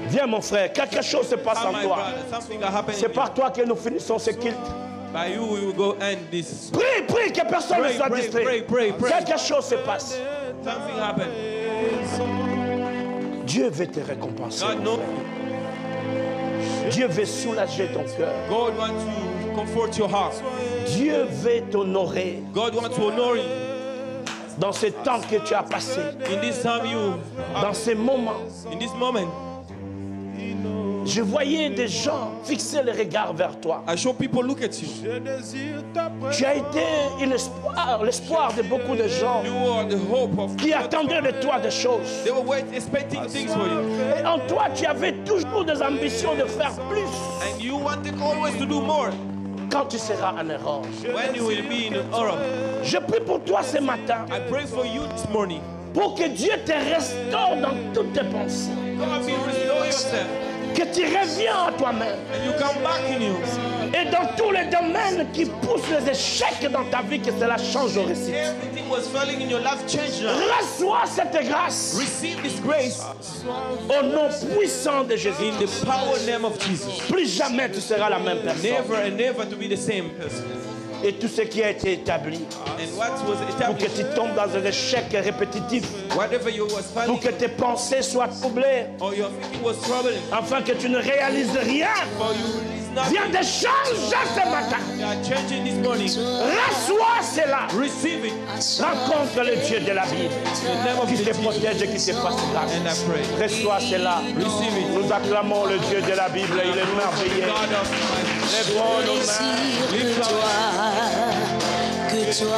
Speaker 1: Viens mon frère, quelque chose se passe
Speaker 2: Oh,
Speaker 1: en
Speaker 2: my
Speaker 1: toi.
Speaker 2: brother, something that happened.
Speaker 1: C'est par toi que nous finissons ce culte.
Speaker 2: By you, we will go end this.
Speaker 1: Prie, prie, que personne ne
Speaker 2: Pray,
Speaker 1: soit
Speaker 2: pray,
Speaker 1: distrait.
Speaker 2: pray, pray.
Speaker 1: Quelque chose se passe.
Speaker 2: Something happened.
Speaker 1: Dieu veut te récompenser.
Speaker 2: God
Speaker 1: mon
Speaker 2: knows.
Speaker 1: frère. Dieu veut soulager ton cœur.
Speaker 2: God wants to comfort your heart.
Speaker 1: Dieu veut t'honorer
Speaker 2: God wants to honor you.
Speaker 1: dans ce temps que tu as passé,
Speaker 2: In this time,
Speaker 1: dans ces moments.
Speaker 2: in this moment,
Speaker 1: Je voyais des gens fixer le regard vers toi.
Speaker 2: I show people look at you.
Speaker 1: Tu as été l'espoir de beaucoup de gens
Speaker 2: You are the hope of.
Speaker 1: qui attendaient de toi des choses.
Speaker 2: They were expecting things for you,
Speaker 1: Et en toi, tu avais toujours des ambitions de faire plus
Speaker 2: and you wanted always to do more.
Speaker 1: quand tu seras en erreur.
Speaker 2: When you will be in Europe,
Speaker 1: Je prie pour toi ce matin,
Speaker 2: I pray for you this morning.
Speaker 1: pour que Dieu te restaure dans toutes tes pensées.
Speaker 2: God will restore yourself,
Speaker 1: Que tu reviens à toi-même.
Speaker 2: and you come back in you.
Speaker 1: Et dans tous les domaines qui poussent les échecs dans ta vie, que cela change au récit.
Speaker 2: Everything was failing in your life, change now.
Speaker 1: Reçois cette grâce
Speaker 2: Receive this grace
Speaker 1: au nom puissant de Jésus.
Speaker 2: in the power name of Jesus.
Speaker 1: Plus jamais tu seras la même personne.
Speaker 2: Never and never to be the same person.
Speaker 1: Et tout ce qui a été établi
Speaker 2: And what was
Speaker 1: pour que
Speaker 2: established,
Speaker 1: tu tombes dans un échec répétitif,
Speaker 2: whatever you was
Speaker 1: pour
Speaker 2: failing
Speaker 1: que tes pensées soient troublées,
Speaker 2: or your thinking was troubling,
Speaker 1: afin que tu ne réalises rien.
Speaker 2: for you release nothing.
Speaker 1: Viens de changer ce matin.
Speaker 2: You are changing this morning.
Speaker 1: Reçois cela.
Speaker 2: Receive it
Speaker 1: Rencontre le Dieu de la Bible
Speaker 2: in the name of
Speaker 1: qui te
Speaker 2: Jesus.
Speaker 1: protège et qui te fasse grâce.
Speaker 2: And I pray.
Speaker 1: Reçois cela.
Speaker 2: Receive it.
Speaker 1: Nous acclamons le Dieu de la Bible. Il est merveilleux.
Speaker 2: God of my
Speaker 1: Lèvons nos mains.
Speaker 2: lift our,
Speaker 4: Que toi,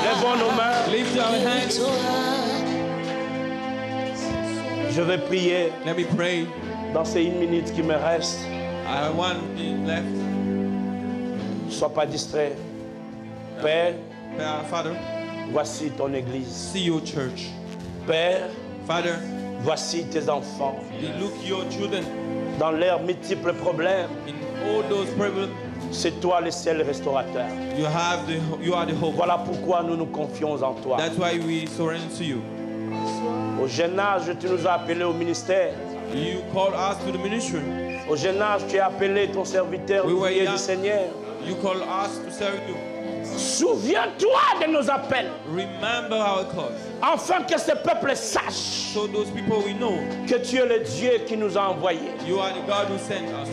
Speaker 1: Lèvons nos mains.
Speaker 2: lift our hands.
Speaker 4: toi,
Speaker 1: Je vais prier
Speaker 2: Let me pray.
Speaker 1: dans ces 1 minute qui me reste.
Speaker 2: I have 1 minute left.
Speaker 1: Ne sois pas distrait. Père,
Speaker 2: Father,
Speaker 1: voici ton église.
Speaker 2: see your church.
Speaker 1: Père,
Speaker 2: Father,
Speaker 1: voici tes enfants.
Speaker 2: look your children
Speaker 1: Dans leurs multiples problèmes,
Speaker 2: in all those problems.
Speaker 1: c'est toi le seul restaurateur.
Speaker 2: You are the hope.
Speaker 1: Voilà pourquoi nous nous confions en toi.
Speaker 2: That's why we surrender to you.
Speaker 1: Au jeune âge, tu nous as appelés au ministère.
Speaker 2: You called us to the ministry.
Speaker 1: Au jeune âge, tu as appelé ton serviteur
Speaker 2: We were
Speaker 1: ouvrier
Speaker 2: young.
Speaker 1: du Seigneur.
Speaker 2: You called us to serve you.
Speaker 1: Souviens-toi de nos appels,
Speaker 2: Remember our cause.
Speaker 1: afin que ce peuple sache
Speaker 2: So those people we know,
Speaker 1: que tu es le Dieu qui nous a envoyés.
Speaker 2: you are the God who sent us.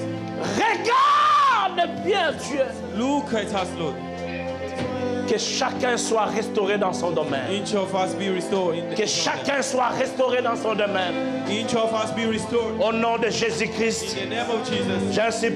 Speaker 1: Regarde bien Dieu,
Speaker 2: Look at us, Lord.
Speaker 1: que chacun soit restauré dans son domaine.
Speaker 2: Each of us be restored.
Speaker 1: Que chacun soit restauré dans son domaine.
Speaker 2: Each of us be restored.
Speaker 1: Au nom de Jésus-Christ,
Speaker 2: In the name of Jesus.
Speaker 1: j'ainsiste